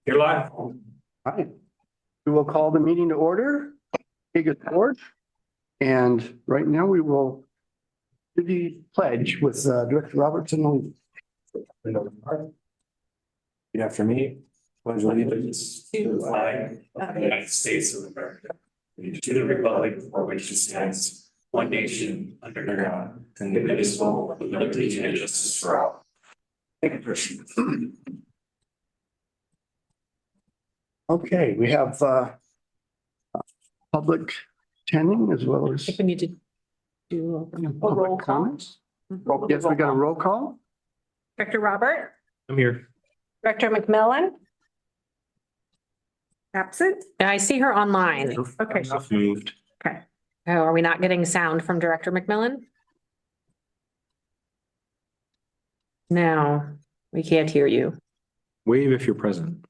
You're live. All right. We will call the meeting to order. Calleguas Board. And right now we will do the pledge with Director Robertson. Repeat after me. Pledge allegiance to the flag of the United States of America, and to the republic for which it stands, one nation, under God, indivisible, with liberty and justice for all. Thank you. Okay, we have public attending as well as I think we need to do a roll public call. comments. Yes, we got a roll call. Director Robert, I'm here. Director McMillan. Absent. I see her online. Okay. Moved. Okay. Oh, are we not getting sound from Director McMillan? No, we can't hear you. Wave if you're present.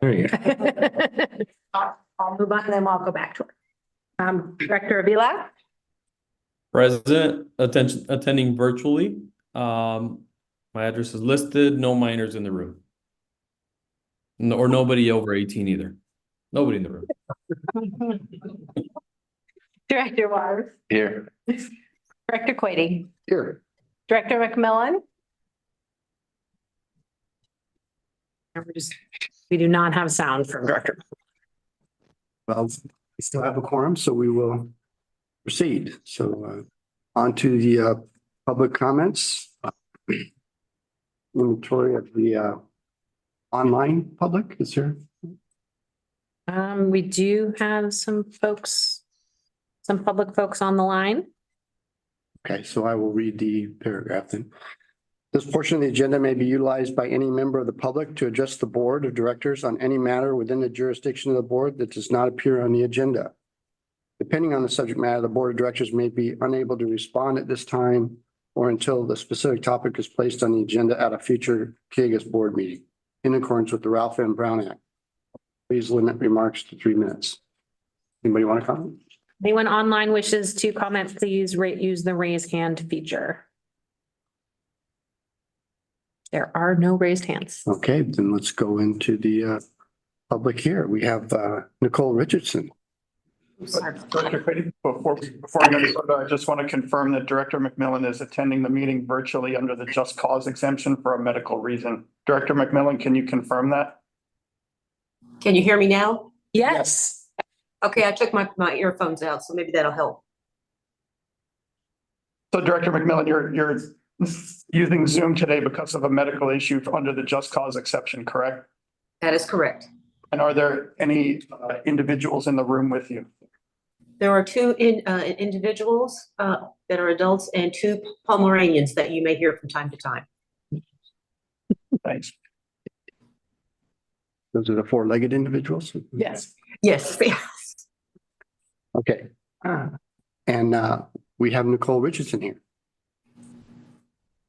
There you go. I'll move on and then I'll go back to her. Director Avila, Present, attending virtually. My address is listed, no minors in the room. Or nobody over 18 either. Nobody in the room. Director Wise, Here. Director Quady, Here. Director McMillan. And we do not have sound from Director. Well, we still have a quorum, so we will proceed. So on to the public comments. Inventory of the online public is here. We do have some public folks on the line. Okay, so I will read the paragraph then. This portion of the agenda may be utilized by any member of the public to address the board of directors on any matter within the jurisdiction of the board that does not appear on the agenda. Depending on the subject matter, the board of directors may be unable to respond at this time or until the specific topic is placed on the agenda at a future Calleguas board meeting in accordance with the Ralph M. Brown Act. Please limit remarks to 3 minutes. Anybody want to comment? Anyone online wishes to comment, please use the raise hand feature. There are no raised hands. Okay, then let's go into the public here. We have Nicole Richardson. Director Quady, before we go any further, I just want to confirm that Director McMillan is attending the meeting virtually under the Just Cause exemption for a medical reason. Director McMillan, can you confirm that? Can you hear me now? Yes. Okay, I took my earphones out, so maybe that'll help. So Director McMillan, you're using Zoom today because of a medical issue under the Just Cause exception, correct? That is correct. And are there any individuals in the room with you? There are two individuals that are adults and 2 Pomeranians that you may hear from time to time. Thanks. Those are the 4-legged individuals? Yes. Yes. Okay. And we have Nicole Richardson here.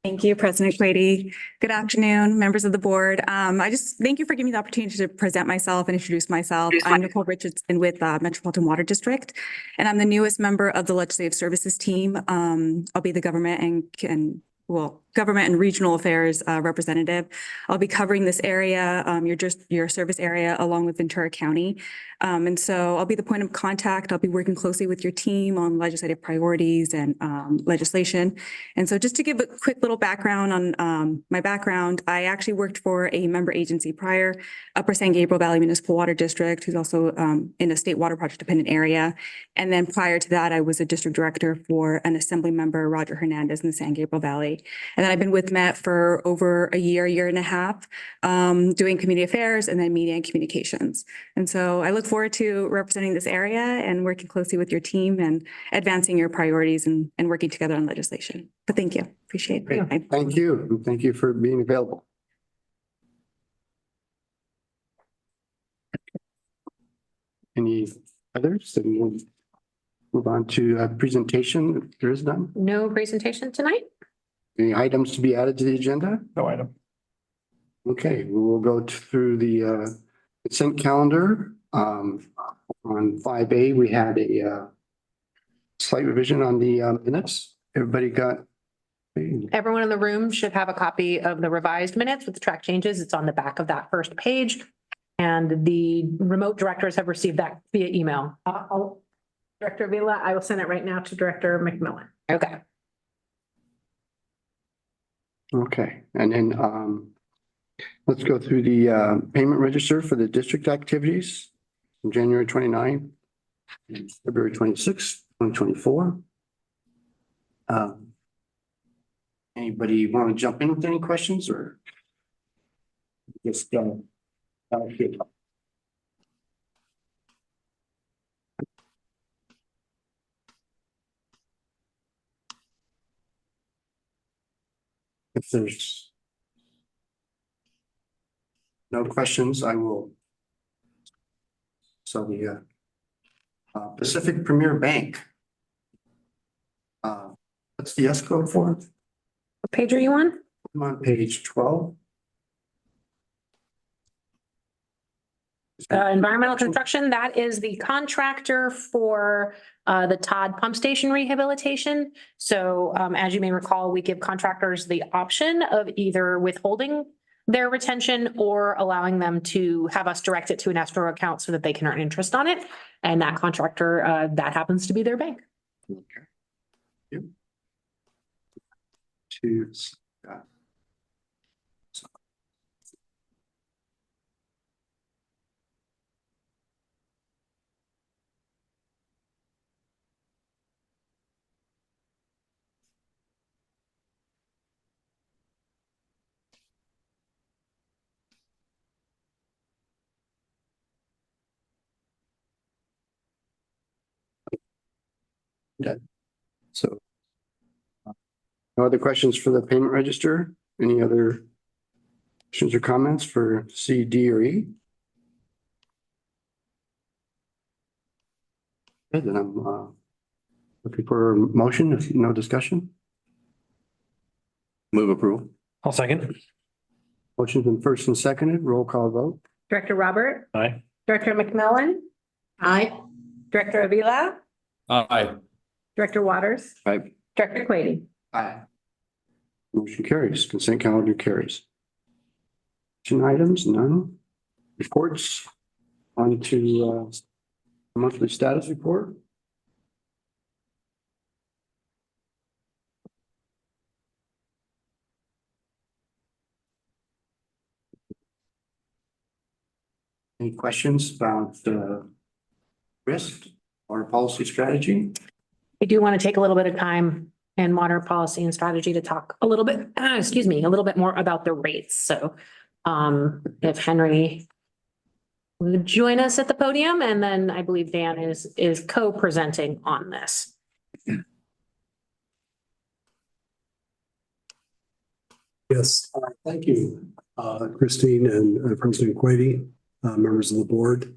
Thank you, President Quady. Good afternoon, members of the board. I just thank you for giving me the opportunity to present myself and introduce myself. I'm Nicole Richardson with Metropolitan Water District, and I'm the newest member of the Legislative Services team. I'll be the government and regional affairs representative. I'll be covering this area, your service area, along with Ventura County. And so I'll be the point of contact. I'll be working closely with your team on legislative priorities and legislation. And so just to give a quick little background on my background, I actually worked for a member agency prior, Upper San Gabriel Valley Municipal Water District, who's also in a state water project dependent area. And then prior to that, I was a district director for an assembly member, Roger Hernandez, in the San Gabriel Valley. And then I've been with Met for over a year and a half, doing community affairs and then media and communications. And so I look forward to representing this area and working closely with your team and advancing your priorities and working together on legislation. But thank you. Appreciate it. Thank you. And thank you for being available. Any others? Then we'll move on to presentation. If there is none. No presentation tonight? Any items to be added to the agenda? No item. Okay, we will go through the consent calendar. On 5A, we had a slight revision on the minutes. Everybody got Everyone in the room should have a copy of the revised minutes with the track changes. It's on the back of that first page. And the remote directors have received that via email. Director Avila, I will send it right now to Director McMillan. Okay. Okay, and then let's go through the payment register for the district activities from January 29th, February 26th, 2024. Anybody want to jump in with any questions or just okay. If there's no questions, I will. So the Pacific Premier Bank. What's the S code for? What page are you on? I'm on page 12. Environmental construction, that is the contractor for the Todd pump station rehabilitation. So as you may recall, we give contractors the option of either withholding their retention or allowing them to have us direct it to an escrow account so that they can earn interest on it. And that contractor, that happens to be their bank. Okay. Yep. Two. Okay. So no other questions for the payment register? Any other questions or comments for C, D, or E? Okay, then I'm looking for a motion, if no discussion. Move approval. I'll second. Motion's been first and seconded, roll call vote. Director Robert, Aye. Director McMillan, Aye. Director Avila, Aye. Director Waters, Aye. Director Quady. Aye. Motion carries, consent calendar carries. Action items, none. Reports, on to monthly status report. Any questions about risk or policy strategy? I do want to take a little bit of time and water policy and strategy to talk a little bit, excuse me, a little bit more about the rates. So if Henry would join us at the podium, and then I believe Dan is co-presenting on this. Yes, thank you, Christine and President Quady, members of the board.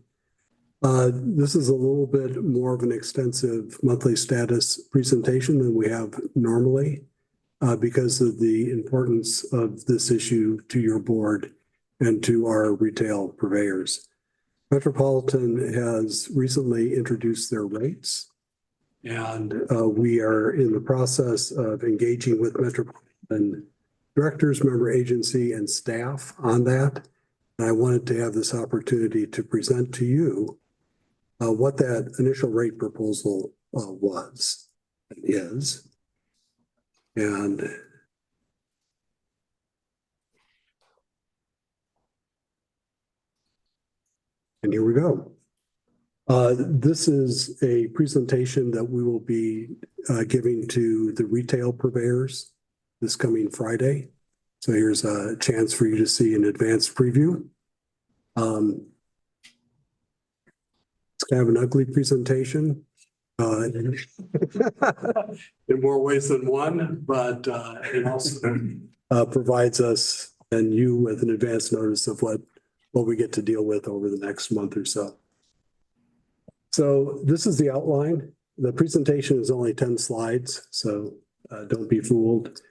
This is a little bit more of an extensive monthly status presentation than we have normally because of the importance of this issue to your board and to our retail purveyors. Metropolitan has recently introduced their rates, and we are in the process of engaging with Metropolitan directors, member agency, and staff on that. And I wanted to have this opportunity to present to you what that initial rate proposal was and is. And here we go. This is a presentation that we will be giving to the retail purveyors this coming Friday. So here's a chance for you to see an advanced preview. It's kind of an ugly presentation in more ways than one, but it also provides us and you with an advance notice of what we get to deal with over the next month or so. So this is the outline. The presentation is only 10 slides, so don't be fooled.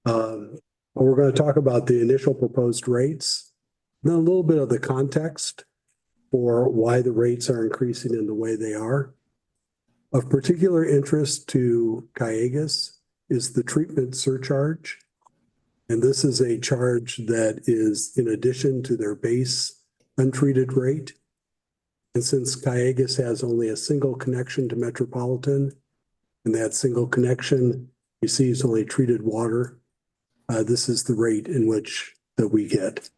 We're going to talk about the initial proposed rates, then a little bit of the context for why the rates are increasing in the way they are. Of particular interest to Calleguas is the treatment surcharge. And this is a charge that is in addition to their base untreated rate. And since Calleguas has only a single connection to Metropolitan, and that single connection receives only treated water, this is the rate in which that we get.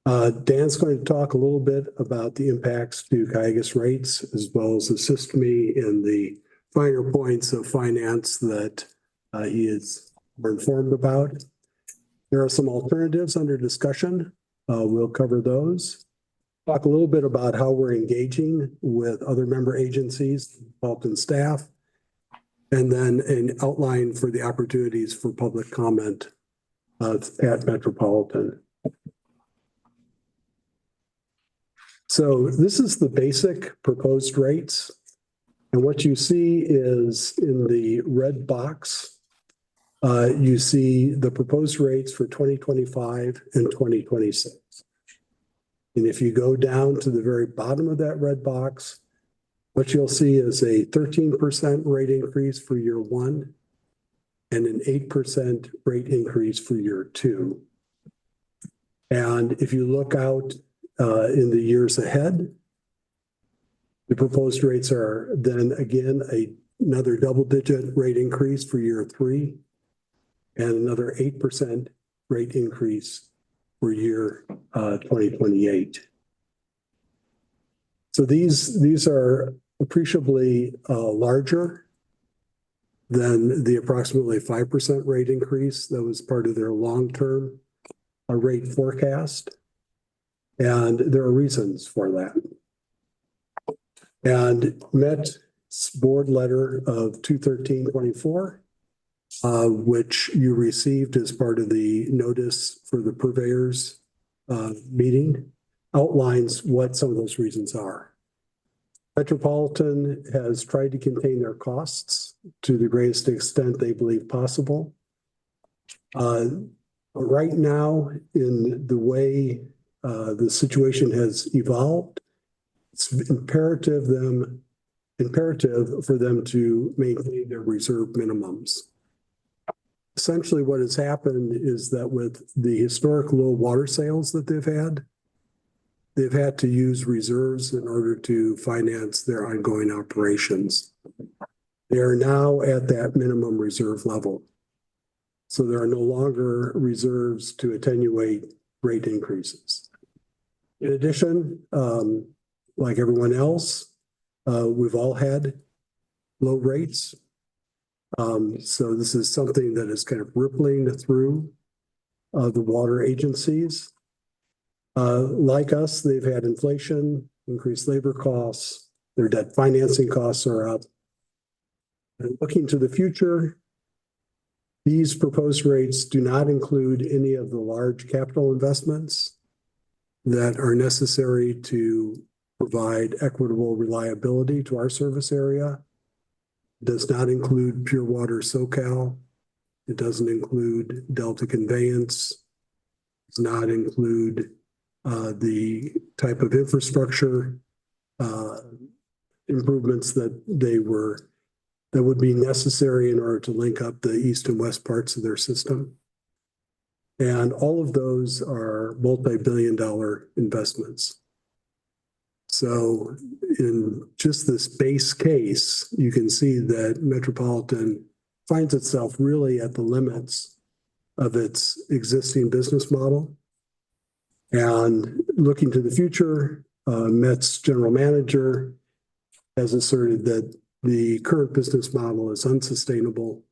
Dan's going to talk a little bit about the impacts to Calleguas rates, as well as assist me in the finer points of finance that he is more informed about. There are some alternatives under discussion. We'll cover those. Talk a little bit about how we're engaging with other member agencies, Metropolitan staff, and then an outline for the opportunities for public comment at Metropolitan. So this is the basic proposed rates. And what you see is in the red box, you see the proposed rates for 2025 and 2026. And if you go down to the very bottom of that red box, what you'll see is a 13% rate increase for year one and an 8% rate increase for year two. And if you look out in the years ahead, the proposed rates are then again another double-digit rate increase for year three and another 8% rate increase for year 2028. So these are appreciably larger than the approximately 5% rate increase that was part of their long-term rate forecast. And there are reasons for that. And Met's board letter of 2/13/24, which you received as part of the notice for the purveyors meeting, outlines what some of those reasons are. Metropolitan has tried to contain their costs to the greatest extent they believe possible. Right now, in the way the situation has evolved, it's imperative for them to maintain their reserve minimums. Essentially, what has happened is that with the historic low water sales that they've had to use reserves in order to finance their ongoing operations. They are now at that minimum reserve level. So there are no longer reserves to attenuate rate increases. In addition, like everyone else, we've all had low rates. So this is something that is kind of rippling through the water agencies. Like us, they've had inflation, increased labor costs, their debt financing costs are up. And looking to the future, these proposed rates do not include any of the large capital investments that are necessary to provide equitable reliability to our service area. It does not include Pure Water SoCal. It doesn't include Delta Conveyance. It does not include the type of infrastructure improvements that would be necessary in order to link up the east and west parts of their system. And all of those are multi-billion-dollar investments. So in just this base case, you can see that Metropolitan finds itself really at the limits of its existing business model. And looking to the future, Met's general manager has asserted that the current business model is unsustainable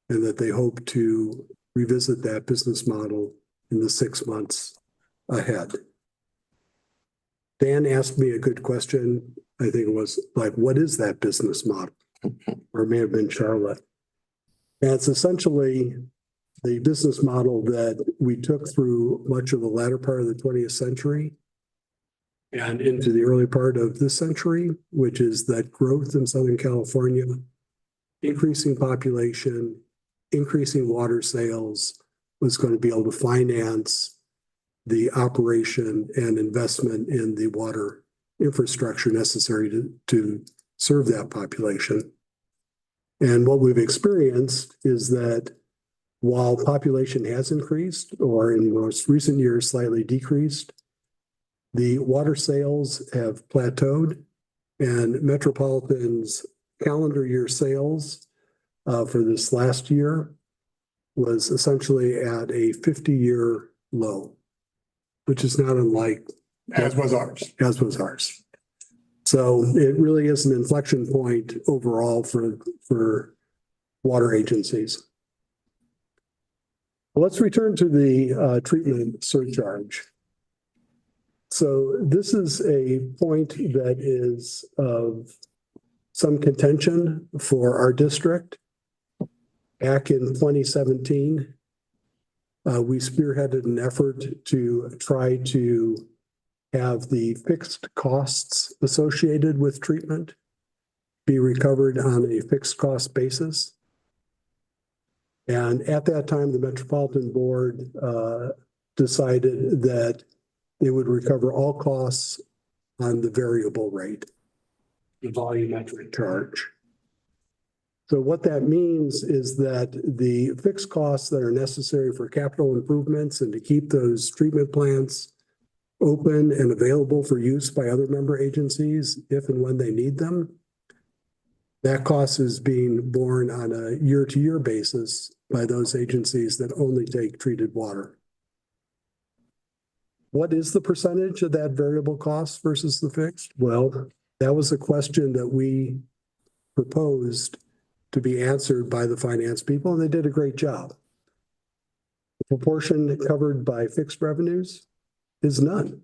and that they hope to revisit that business model in the 6 months ahead. Dan asked me a good question. I think it was like, what is that business model? Or it may have been Charlotte. And it's essentially the business model that we took through much of the latter part of the 20th century and into the early part of this century, which is that growth in Southern California, increasing population, increasing water sales was going to be able to finance the operation and investment in the water infrastructure necessary to serve that population. And what we've experienced is that while population has increased, or in most recent years slightly decreased, the water sales have plateaued, and Metropolitan's calendar year sales for this last year was essentially at a 50-year low, which is not unlike. As was ours. As was ours. So it really is an inflection point overall for water agencies. Let's return to the treatment surcharge. So this is a point that is of some contention for our district. Back in 2017, we spearheaded an effort to try to have the fixed costs associated with treatment be recovered on a fixed cost basis. And at that time, the Metropolitan Board decided that they would recover all costs on the variable rate, the volumetric charge. So what that means is that the fixed costs that are necessary for capital improvements and to keep those treatment plants open and available for use by other member agencies if and when they need them, that cost is being borne on a year-to-year basis by those agencies that only take treated water. What is the percentage of that variable cost versus the fixed? Well, that was a question that we proposed to be answered by the finance people, and they did a great job. The proportion covered by fixed revenues is none.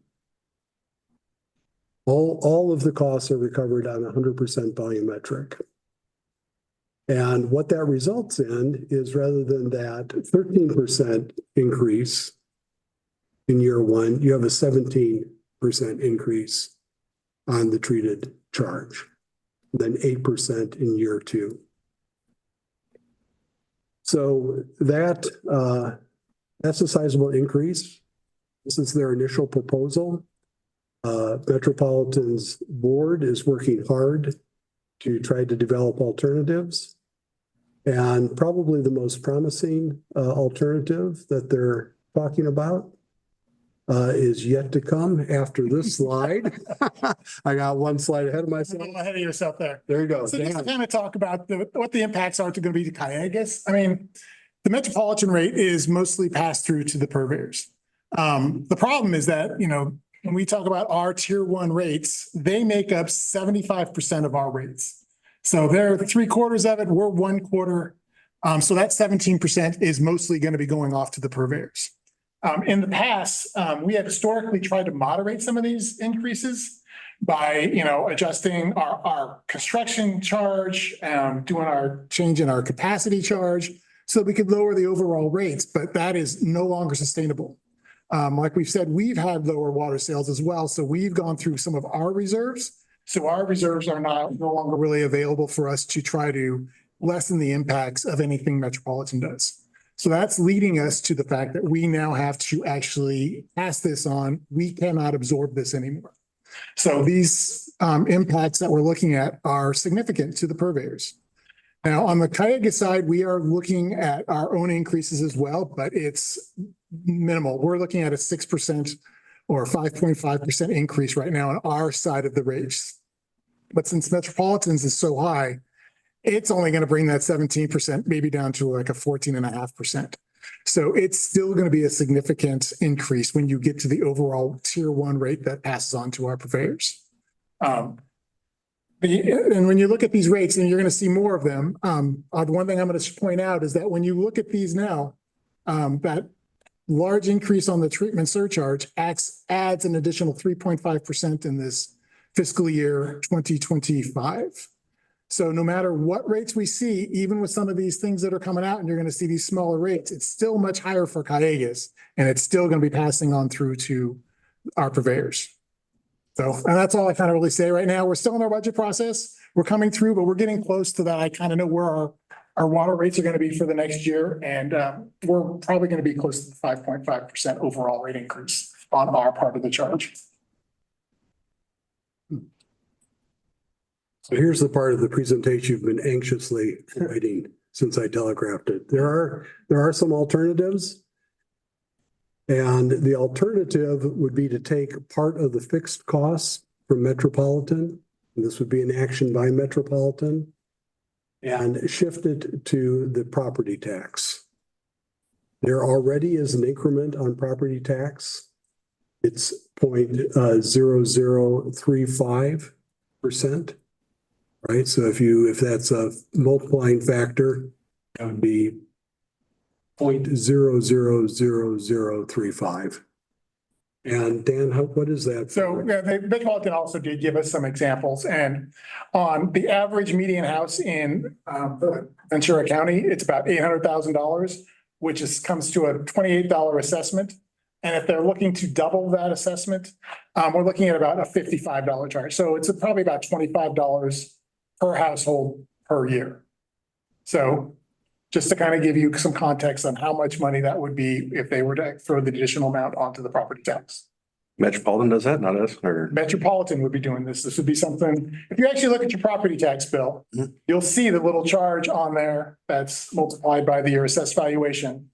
All of the costs are recovered on 100% volumetric. And what that results in is, rather than that 13% increase in year one, you have a 17% increase on the treated charge, then 8% in year two. So that's a sizable increase. This is their initial proposal. Metropolitan's board is working hard to try to develop alternatives. And probably the most promising alternative that they're talking about is yet to come after this slide. I got one slide ahead of myself. A little ahead of yourself there. There you go. So just to kind of talk about what the impacts are going to be to Calleguas. I mean, the Metropolitan rate is mostly passed through to the purveyors. The problem is that, you know, when we talk about our tier one rates, they make up 75% of our rates. So they're 3/4 of it, we're 1/4. So that 17% is mostly going to be going off to the purveyors. In the past, we have historically tried to moderate some of these increases by, you know, adjusting our construction charge, doing our change in our capacity charge, so we could lower the overall rates, but that is no longer sustainable. Like we've said, we've had lower water sales as well, so we've gone through some of our reserves. So our reserves are no longer really available for us to try to lessen the impacts of anything Metropolitan does. So that's leading us to the fact that we now have to actually pass this on. We cannot absorb this anymore. So these impacts that we're looking at are significant to the purveyors. Now, on the Calleguas side, we are looking at our own increases as well, but it's minimal. We're looking at a 6% or 5.5% increase right now on our side of the rates. But since Metropolitan's is so high, it's only going to bring that 17% maybe down to like a 14.5%. So it's still going to be a significant increase when you get to the overall tier one rate that passes on to our purveyors. And when you look at these rates, and you're going to see more of them, the one thing I'm going to point out is that when you look at these now, that large increase on the treatment surcharge adds an additional 3.5% in this fiscal year 2025. So no matter what rates we see, even with some of these things that are coming out, and you're going to see these smaller rates, it's still much higher for Calleguas, and it's still going to be passing on through to our purveyors. So, and that's all I kind of really say right now. We're still in our budget process. We're coming through, but we're getting close to that. I kind of know where our water rates are going to be for the next year. And we're probably going to be close to the 5.5% overall rate increase on our part of the charge. So here's the part of the presentation you've been anxiously waiting since I telegraphed it. There are some alternatives. And the alternative would be to take part of the fixed costs from Metropolitan, and this would be an action by Metropolitan, and shift it to the property tax. There already is an increment on property tax. It's 0.0035%, right? So if that's a multiplying factor, that would be 0.000035. And Dan, what is that? So yeah, Metropolitan also did give us some examples, and on the average median house in Ventura County, it's about $800,000, which comes to a $28 assessment. And if they're looking to double that assessment, we're looking at about a $55 charge. So it's probably about $25 per household per year. So just to kind of give you some context on how much money that would be if they were to throw the additional amount onto the property tax. Metropolitan does that, not us, or? Metropolitan would be doing this. This would be something, if you actually look at your property tax bill, you'll see the little charge on there that's multiplied by your assessed valuation.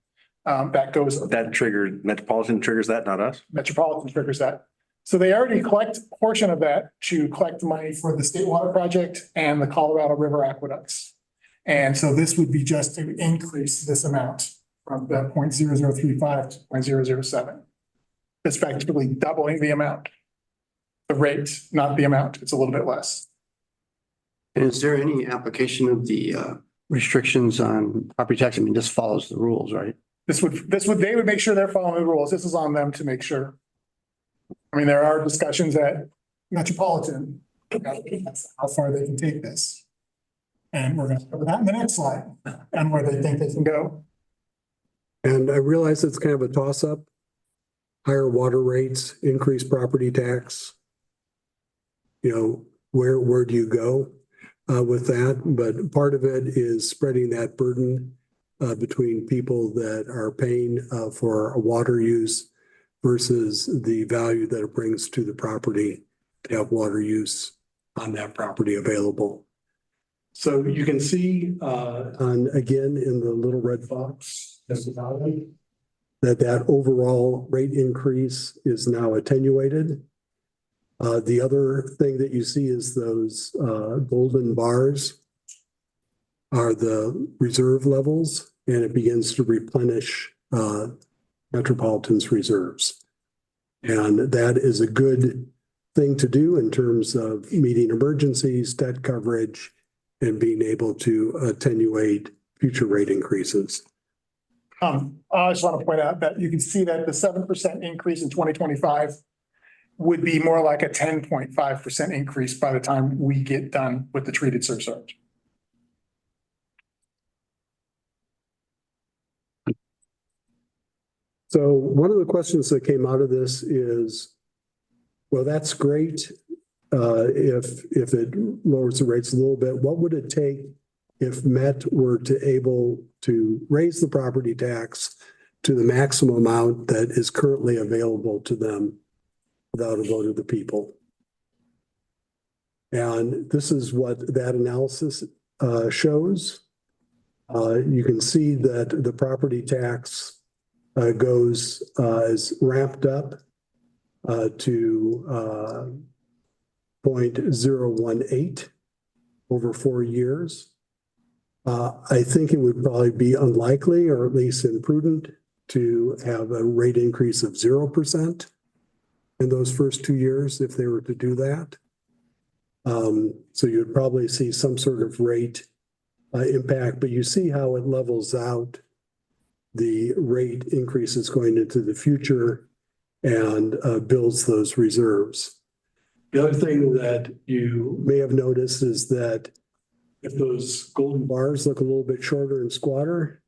That triggered, Metropolitan triggers that, not us? Metropolitan triggers that. So they already collect a portion of that to collect money for the State Water Project and the Colorado River Aqueducts. And so this would be just to increase this amount from that 0.0035 to 0.007. Effectively doubling the amount. The rate, not the amount. It's a little bit less. And is there any application of the restrictions on property tax? I mean, this follows the rules, right? They would make sure they're following the rules. This is on them to make sure. I mean, there are discussions at Metropolitan about how far they can take this. And we're going to cover that in the next slide and where they think they can go. And I realize it's kind of a toss-up. Higher water rates, increased property tax. You know, where do you go with that? But part of it is spreading that burden between people that are paying for water use versus the value that it brings to the property to have water use on that property available. So you can see again in the little red box at the bottom that overall rate increase is now attenuated. The other thing that you see is those golden bars are the reserve levels, and it begins to replenish Metropolitan's reserves. And that is a good thing to do in terms of meeting emergencies, debt coverage, and being able to attenuate future rate increases. I just want to point out that you can see that the 7% increase in 2025 would be more like a 10.5% increase by the time we get done with the treated surcharge. So one of the questions that came out of this is, well, that's great. If it lowers the rates a little bit, what would it take if Met were to able to raise the property tax to the maximum amount that is currently available to them without a vote of the people? And this is what that analysis shows. You can see that the property tax is ramped up to 0.018 over 4 years. I think it would probably be unlikely, or at least imprudent, to have a rate increase of 0% in those first 2 years if they were to do that. So you'd probably see some sort of rate impact, but you see how it levels out the rate increases going into the future and builds those reserves. The other thing that you may have noticed is that if those golden bars look a little bit shorter and squatter,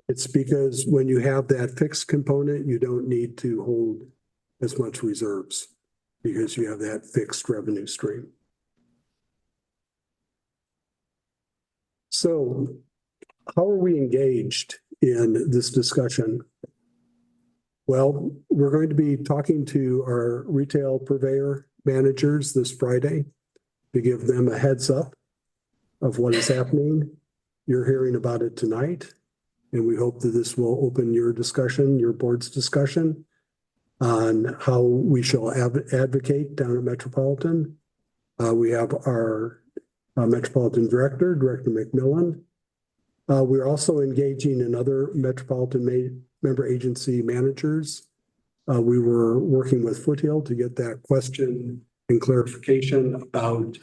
it's because when you have that fixed component, you don't need to hold as much reserves because you have that fixed revenue stream. So how are we engaged in this discussion? Well, we're going to be talking to our retail purveyor, managers this Friday to give them a heads up of what is happening. You're hearing about it tonight, and we hope that this will open your discussion, your board's discussion on how we shall advocate down at Metropolitan. We have our Metropolitan Director, Director McMillan. We're also engaging in other Metropolitan member agency managers. We were working with Foothill to get that question and clarification about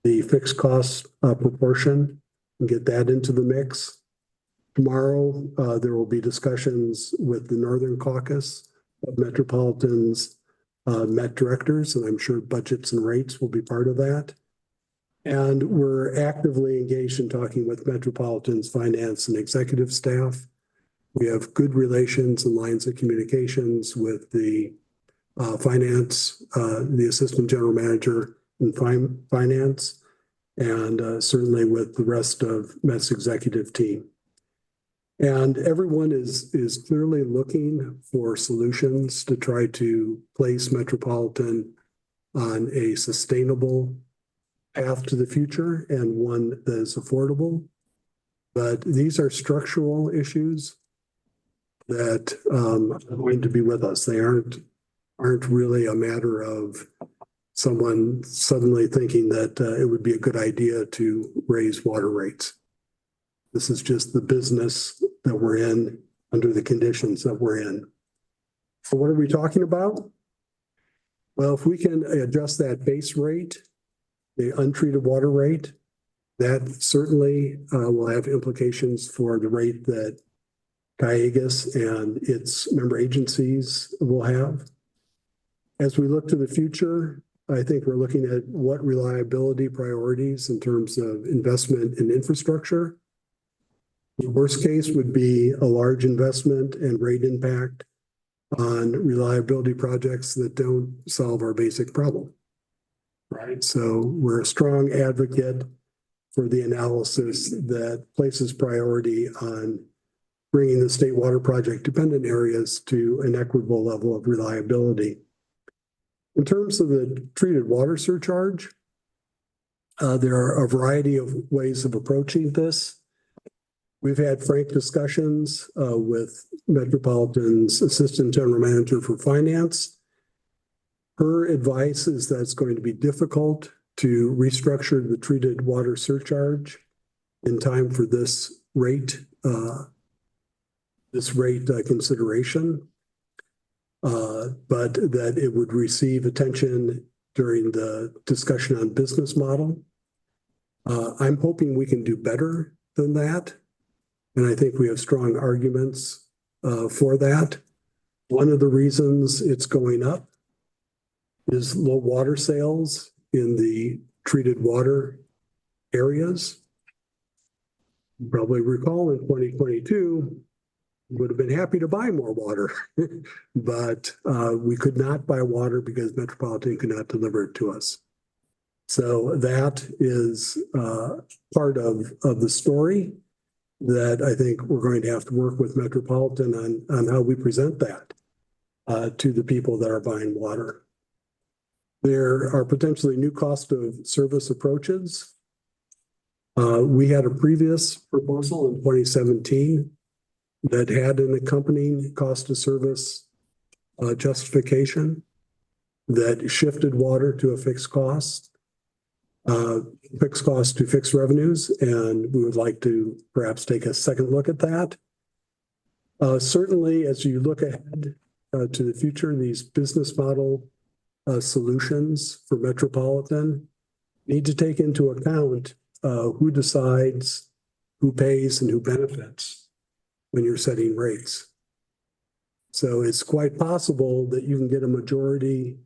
the fixed cost proportion and get that into the mix. Tomorrow, there will be discussions with the Northern Caucus of Metropolitan's Met directors, and I'm sure budgets and rates will be part of that. And we're actively engaged in talking with Metropolitan's finance and executive staff. We have good relations and lines of communications with the finance, the assistant general manager in finance, and certainly with the rest of Met's executive team. And everyone is clearly looking for solutions to try to place Metropolitan on a sustainable path to the future and one that is affordable. But these are structural issues that are going to be with us. They aren't really a matter of someone suddenly thinking that it would be a good idea to raise water rates. This is just the business that we're in under the conditions that we're in. So what are we talking about? Well, if we can adjust that base rate, the untreated water rate, that certainly will have implications for the rate that Calleguas and its member agencies will have. As we look to the future, I think we're looking at what reliability priorities in terms of investment in infrastructure. The worst case would be a large investment and rate impact on reliability projects that don't solve our basic problem. Right. So we're a strong advocate for the analysis that places priority on bringing the state water project dependent areas to an equitable level of reliability. In terms of the treated water surcharge, there are a variety of ways of approaching this. We've had frank discussions with Metropolitan's Assistant General Manager for Finance. Her advice is that it's going to be difficult to restructure the treated water surcharge in time for this rate consideration, but that it would receive attention during the discussion on business model. I'm hoping we can do better than that. And I think we have strong arguments for that. One of the reasons it's going up is low water sales in the treated water areas. You probably recall in 2022, we would have been happy to buy more water, but we could not buy water because Metropolitan could not deliver it to us. So that is part of the story that I think we're going to have to work with Metropolitan on how we present that to the people that are buying water. There are potentially new cost of service approaches. We had a previous proposal in 2017 that had an accompanying cost of service justification that shifted water to a fixed cost to fixed revenues, and we would like to perhaps take a second look at that. Certainly, as you look ahead to the future, these business model solutions for Metropolitan need to take into account who decides, who pays, and who benefits when you're setting rates. So it's quite possible that you can get a majority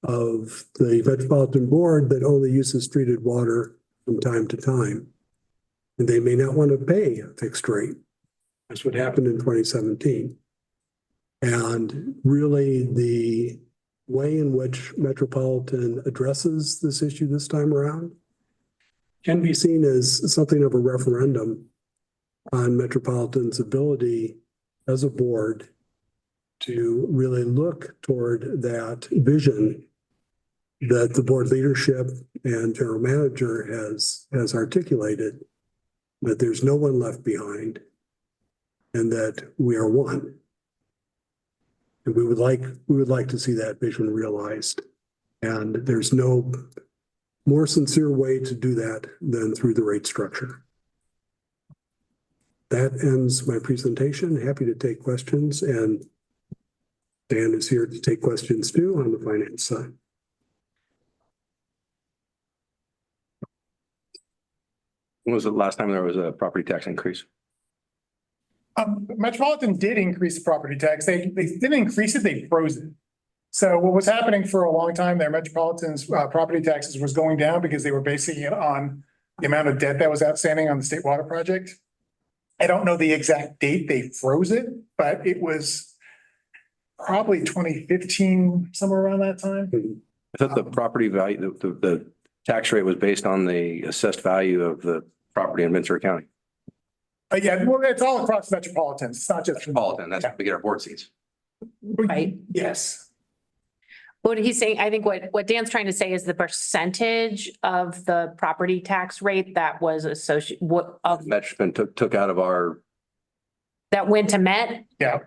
of the Metropolitan Board that only uses treated water from time to time. And they may not want to pay a fixed rate. That's what happened in 2017. And really the way in which Metropolitan addresses this issue this time around can be seen as something of a referendum on Metropolitan's ability as a board to really look toward that vision that the board leadership and general manager has articulated that there's no one left behind and that we are one. And we would like to see that vision realized. And there's no more sincere way to do that than through the rate structure. That ends my presentation. Happy to take questions, and Dan is here to take questions too on the finance side. When was the last time there was a property tax increase? Metropolitan did increase the property tax. They didn't increase it, they froze it. So what was happening for a long time there, Metropolitan's property taxes was going down because they were basing it on the amount of debt that was outstanding on the state water project. I don't know the exact date they froze it, but it was probably 2015, somewhere around that time. I thought the property value, the tax rate was based on the assessed value of the property in Ventura County. Yeah, well, it's all across Metropolitan. It's not just. Metropolitan, that's what we get our board seats. Right. Yes. What he's saying, I think what Dan's trying to say is the percentage of the property tax rate that was associated, That's been took out of our. that went to Met. Yeah.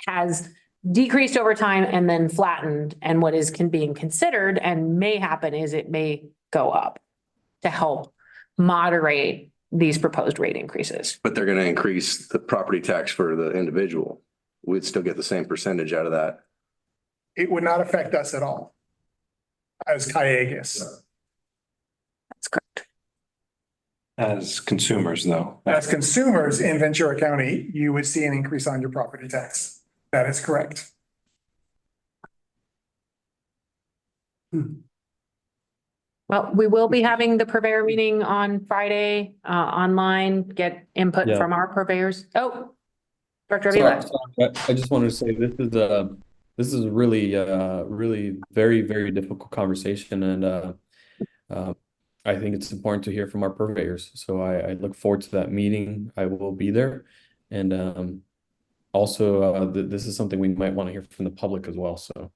Has decreased over time and then flattened. And what is being considered and may happen is it may go up to help moderate these proposed rate increases. But they're going to increase the property tax for the individual. We'd still get the same percentage out of that. It would not affect us at all as Calleguas. That's correct. As consumers, though. As consumers in Ventura County, you would see an increase on your property tax. That is correct. Well, we will be having the purveyor meeting on Friday, online, get input Yeah. from our purveyors. Oh. Director Sorry, Avila. sorry, I just wanted to say this is really really very, very difficult conversation, and I think it's important to hear from our purveyors. So I look forward to that meeting. I will be there, and also this is something we might want to hear from the public as well. So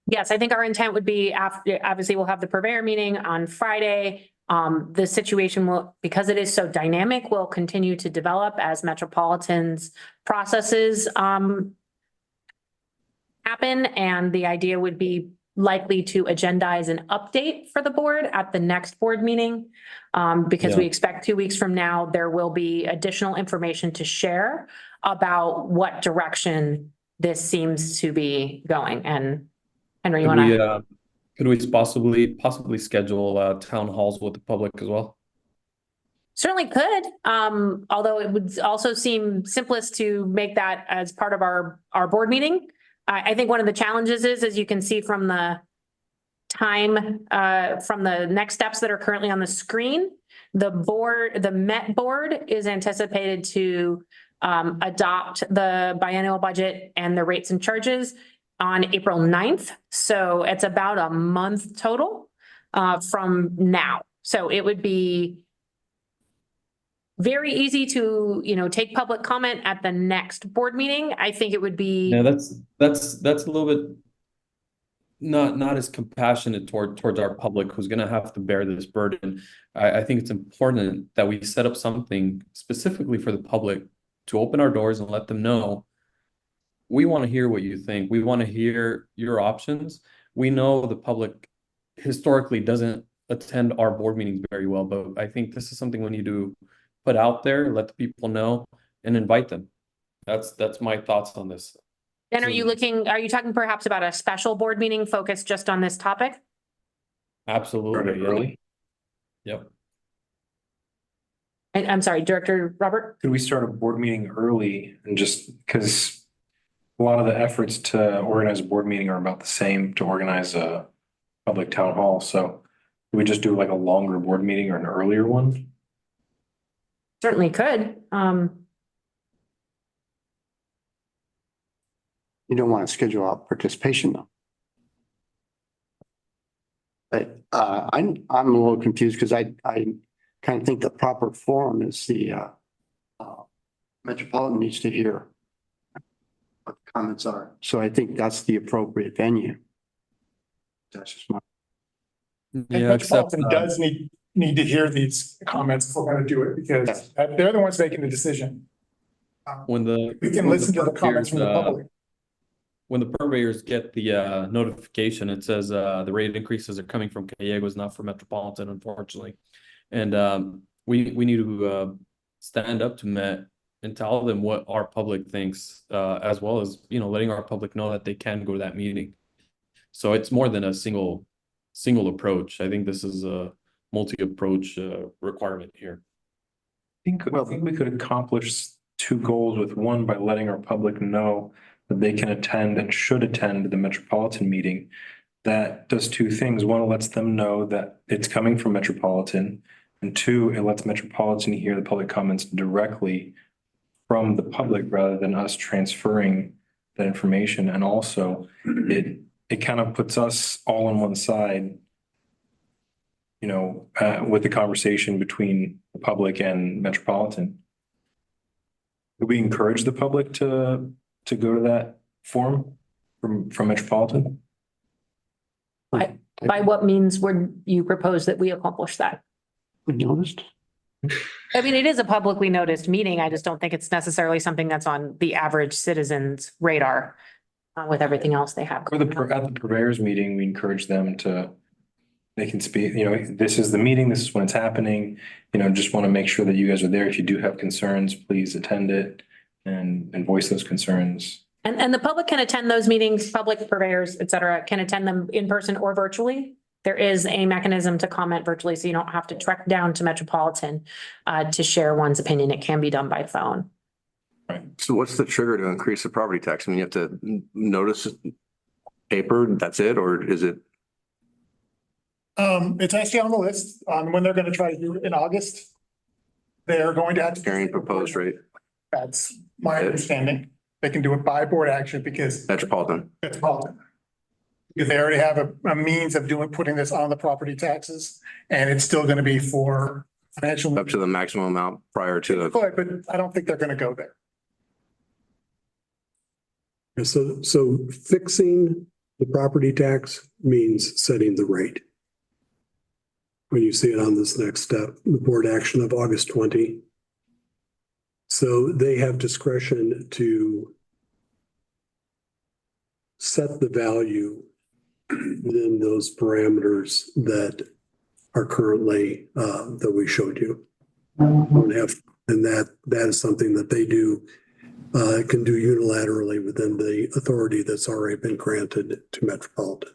Yes, I think our intent would be after, obviously we'll have the purveyor meeting on Friday. The situation will, because it is so dynamic, will continue to develop as Metropolitan's processes happen. And the idea would be likely to agendize an update for the board at the next board meeting. Because we expect 2 weeks from now, there will be additional information to share about what direction this seems to be going. And Henry, you want to? could we possibly schedule town halls with the public as well? Certainly could, although it would also seem simplest to make that as part of our board meeting. I think one of the challenges is, as you can see from the time, from the next steps that are currently on the screen, the Met board is anticipated to adopt the biennial budget and the rates and charges on April 9th. So it's about a month total from now. So it would be very easy to, take public comment at the next board meeting. I think it would be. Yeah, that's a little bit not as compassionate towards our public who's going to have to bear this burden. I think it's important that we set up something specifically for the public to open our doors and let them know we want to hear what you think. We want to hear your options. We know the public historically doesn't attend our board meetings very well, but I think this is something we need to put out there, let the people know, and invite them. That's my thoughts on this. And are you talking perhaps about a special board meeting focused just on this topic? Absolutely. Yeah. Early. Yep. And I'm sorry, Director Robert? Could we start a board meeting early and just because a lot of the efforts to organize a board meeting are about the same to organize a public town hall. So could we just do like a longer board meeting or an earlier one? Certainly could. You don't want to schedule out participation though. But I'm a little confused because I kind of think the proper forum is the Metropolitan needs to hear what the comments are. So I think that's the appropriate venue. That's just my. Yeah, except, Metropolitan does need to hear these comments if we're gonna do it, because they're the ones making the decision. when the. We can when listen to the comments from the purveyors, public. When the purveyors get the notification, it says the rate increases are coming from Calleguas, not from Metropolitan, unfortunately. And we need to stand up to Met and tell them what our public thinks, as well as, you know, letting our public know that they can go to that meeting. So it's more than a single approach. I think this is a multi-approach requirement here. I think we could accomplish two goals with one by letting our public know that they can attend and should attend the Metropolitan meeting. That does two things. One, it lets them know that it's coming from Metropolitan. And two, it lets Metropolitan hear the public comments directly from the public rather than us transferring that information. And also it kind of puts us all on one side, you know, with the conversation between the public and Metropolitan. Do we encourage the public to go to that forum from Metropolitan? By what means would you propose that we accomplish that? Noticed? I mean, it is a publicly noticed meeting. I just don't think it's necessarily something that's on the average citizen's radar with everything else they have. At the purveyors meeting, we encourage them they can speak, you know, this is the meeting, this is when it's happening. You know, just want to make sure that you guys are there. If you do have concerns, please attend it and voice those concerns. And the public can attend those meetings, public purveyors, et cetera, can attend them in person or virtually. There is a mechanism to comment virtually, so you don't have to trek down to Metropolitan to share one's opinion. It can be done by phone. Right. So what's the trigger to increase the property tax? I mean, you have to notice paper, that's it, or is it? It's actually on the list on when they're gonna try to do it in August. They're going to have to. Carrying proposed rate? That's my understanding. They can do it by board action because Metropolitan. Metropolitan. Because they already have a means of putting this on the property taxes, and it's still gonna be for financial. Up to the maximum amount prior to the. But I don't think they're gonna go there. So fixing the property tax means setting the rate. When you see it on this next step, the board action of August 20. So they have discretion to set the value within those parameters that are currently that we showed you. And that is something that they do can do unilaterally within the authority that's already been granted to Metropolitan.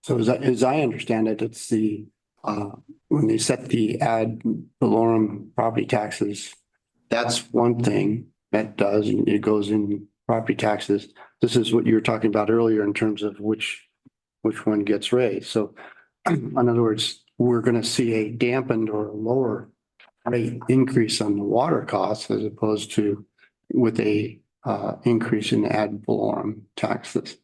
So as I understand it, it's the, when they set the ad valorem property taxes, that's one thing that does, and it goes in property taxes. This is what you were talking about earlier in terms of which one gets raised. So in other words, we're going to see a dampened or a lower rate increase on the water costs as opposed to with a increase in ad valorem taxes.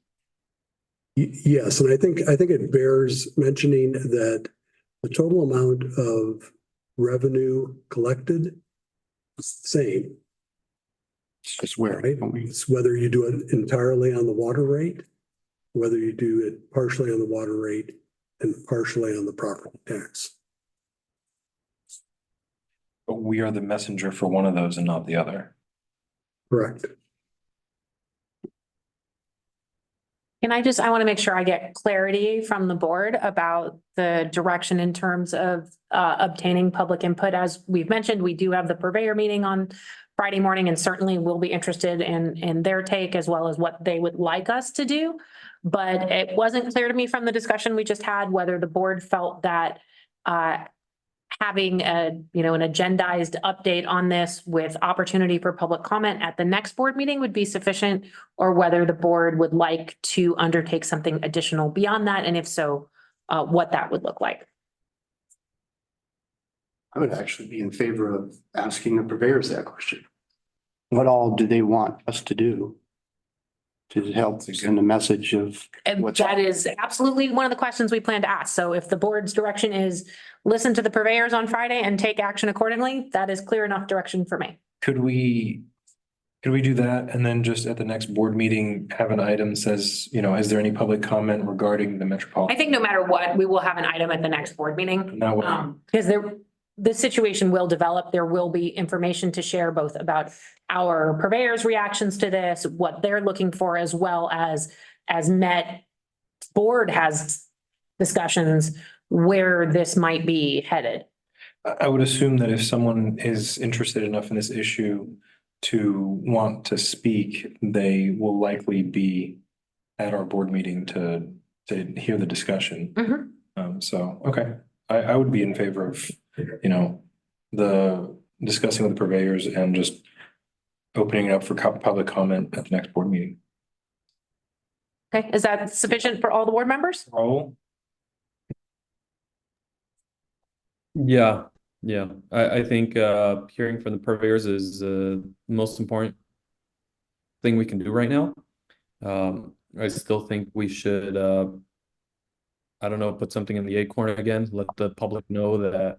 Yes, and I think it bears mentioning that the total amount of revenue collected is the same. It's just where, right? It's whether you do it entirely on the water rate, whether you do it partially on the water rate and partially on the property tax. But we are the messenger for one of those and not the other. Correct. I want to make sure I get clarity from the board about the direction in terms of obtaining public input. As we've mentioned, we do have the purveyor meeting on Friday morning, and certainly we'll be interested in their take as well as what they would like us to do. But it wasn't clear to me from the discussion we just had whether the board felt that having an agendized update on this with opportunity for public comment at the next board meeting would be sufficient, or whether the board would like to undertake something additional beyond that, and if so, what that would look like. I would actually be in favor of asking the purveyors that question. What all do they want us to do to help send a message of And what's that is absolutely one of the questions we plan to ask. So if the board's direction is listen to the purveyors on Friday and take action accordingly, that is clear enough direction for me. Could we Could we do that and then just at the next board meeting, have an item says, is there any public comment regarding the I Metropolitan? think no matter what, we will have an item at the next board meeting. That way, Because the situation will develop. There will be information to share both about our purveyors' reactions to this, what they're looking for, as well as Met board has discussions where this might be headed. I would assume that if someone is interested enough in this issue to want to speak, they will likely be at our board meeting to hear the discussion. So, okay, I would be in favor of, the discussing with the purveyors and just opening it up for public comment at the next board meeting. Okay, is that sufficient for all the board members? Roll. Yeah, I think hearing from the purveyors is the most important thing we can do right now. I still think we should I don't know, put something in the acorn again, let the public know that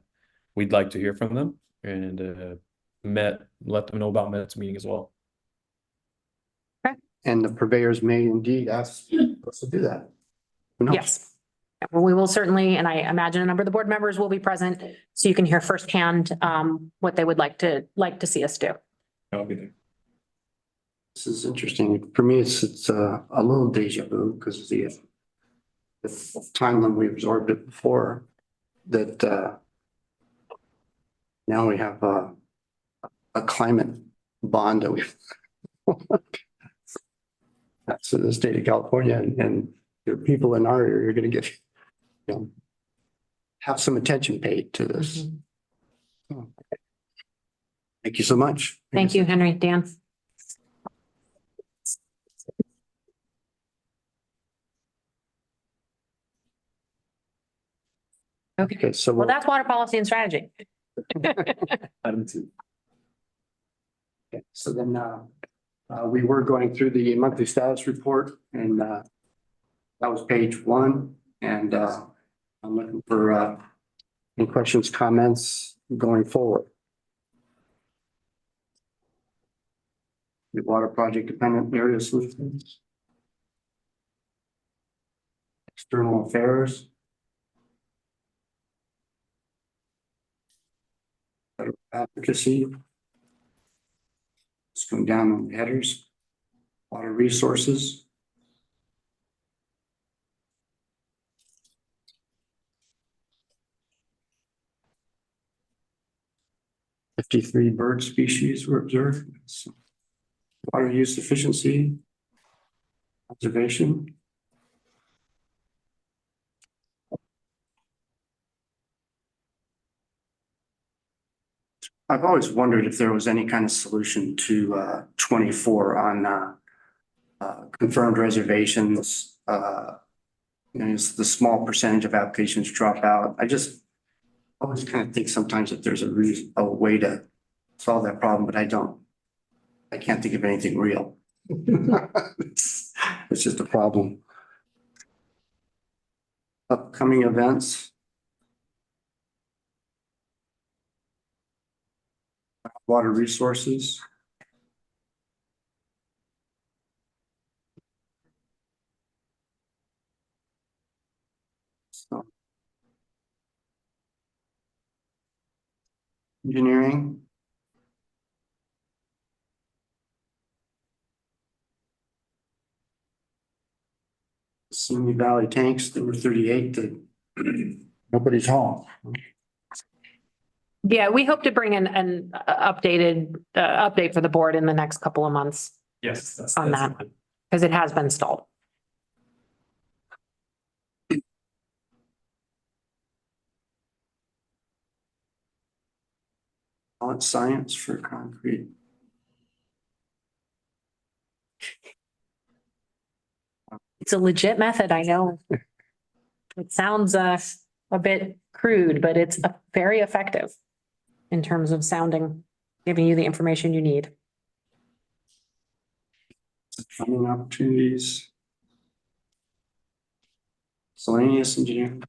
we'd like to hear from them, and let them know about Met's meeting as well. And the purveyors may indeed ask us to do that. Who knows? Yes. Well, we will certainly, and I imagine a number of the board members will be present, so you can hear firsthand what they would like to see us do. I'll be there. This is interesting. For me, it's a little deja vu because of the time when we absorbed it before that now we have a climate bond that we've that's in the state of California, and the people in our area are going to get, have some attention paid to this. Thank you so much. Thank you, Henry, Dan. Okay, so Well, that's water policy and strategy. Item 2. okay, so then we were going through the monthly status report, and that was page 1. And I'm looking for any questions, comments going forward. The water project dependent area solutions. External affairs. Federal advocacy. Just going down on the headers. Water resources. $53 bird species were observed. Water use efficiency. Conservation. I've always wondered if there was any kind of solution to 24 on confirmed reservations. It's the small percentage of applications drop out. I just always kind of think sometimes that there's a way to solve that problem, but I can't think of anything real. It's just a problem. Upcoming events. Water resources. So. Engineering. Simi Valley tanks, there were 38 that nobody's home. Yeah, we hope to bring an updated update for the board in the next couple of months Yes, that's on that, because it has been stalled. On science for concrete. It's a legit method, I know. It sounds a bit crude, but it's very effective in terms of sounding, giving you the information you need. Funding opportunities. Miscellaneous engineering.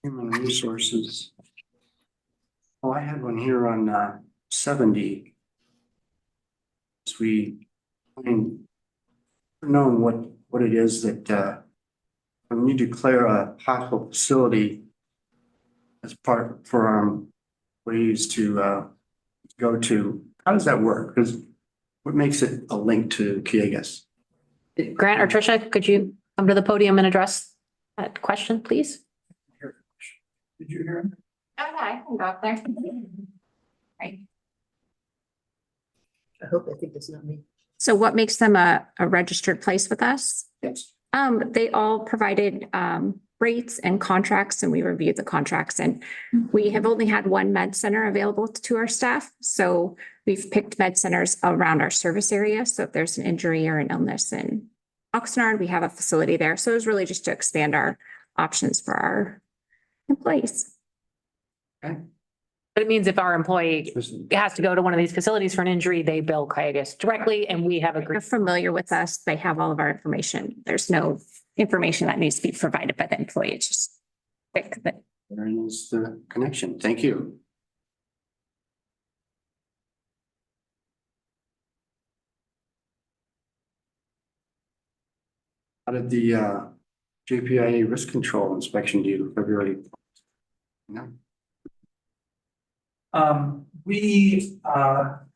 Human resources. Oh, I had one here on 70. As we, I mean, knowing what it is that when you declare a hospital facility as part for our employees to go to, how does that work? Because what makes it a link to Calleguas? Grant or Tricia, could you come to the podium and address that question, please? Did you hear him? Okay, I can go up there. Right. I think it's not me. So what makes them a registered place with us? Yes. They all provided rates and contracts, and we reviewed the contracts, and we have only had one med center available to our staff. So we've picked med centers around our service area. So if there's an injury or an illness in Oxnard, we have a facility there. So it was really just to expand our options for our employees. But it means if our employee has to go to one of these facilities for an injury, they bill Calleguas directly and we have They're agreed. familiar with us. They have all of our information. There's no information that needs to be provided by the employee. It's just quick. There is the connection. Thank you. How did the JPIA risk control inspection do February? No. We have